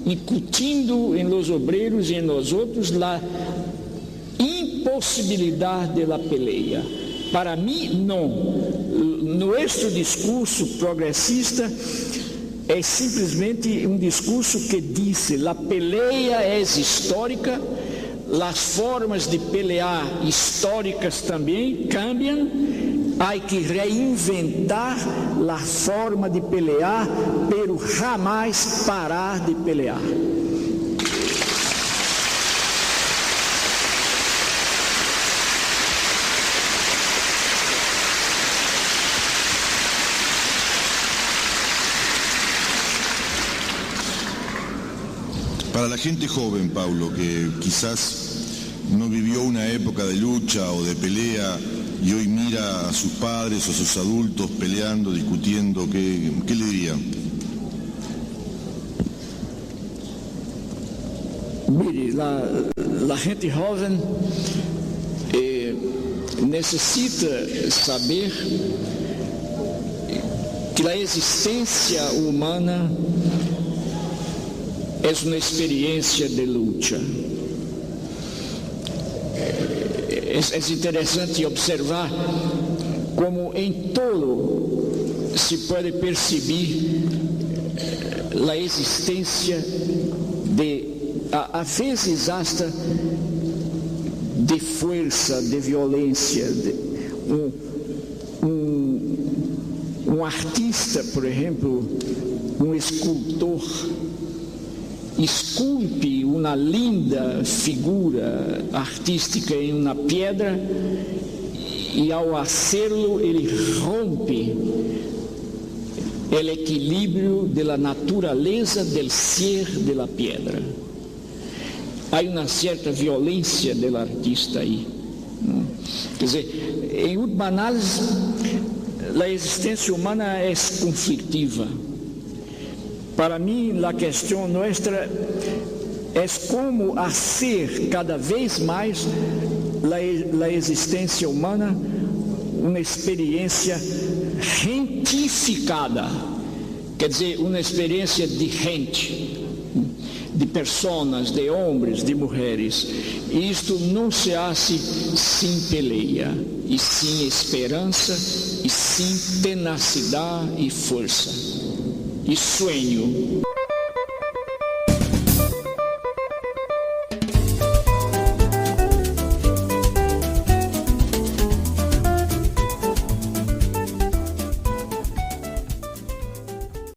A: incutindo em los obreiros e em nós outros a impossibilidade da peleia. Para mim, não. Nosso discurso progressista é simplesmente um discurso que diz: a peleia é histórica, as formas de pelear históricas também cambiam, há que reinventar a forma de pelear, pero jamais parar de pelear.
C: Para la gente joven, Paulo, que quizás no vivió una época de lucha o de pelea y hoy mira a sus padres o a sus adultos peleando, discutiendo, ¿qué le diría?
A: Mire, la gente joven necessita saber que a existência humana é uma experiência de luta. É interessante observar como em todo se pode perceber a existência de, a vezes, hasta de força, de violência. Um artista, por exemplo, um escultor esculpe uma linda figura artística em uma pedra e ao hacerlo ele rompe o equilíbrio da natureza del ser de la piedra. Há uma certa violência do artista aí. Quer dizer, em última análise, a existência humana é conflitiva. Para mim, a questão nossa é como fazer cada vez mais a existência humana uma experiência gentificada, quer dizer, uma experiência de gente, de pessoas, de homens, de mulheres. E isto não se hace sem peleia, e sem esperança, e sem tenacidade e força, e sonho.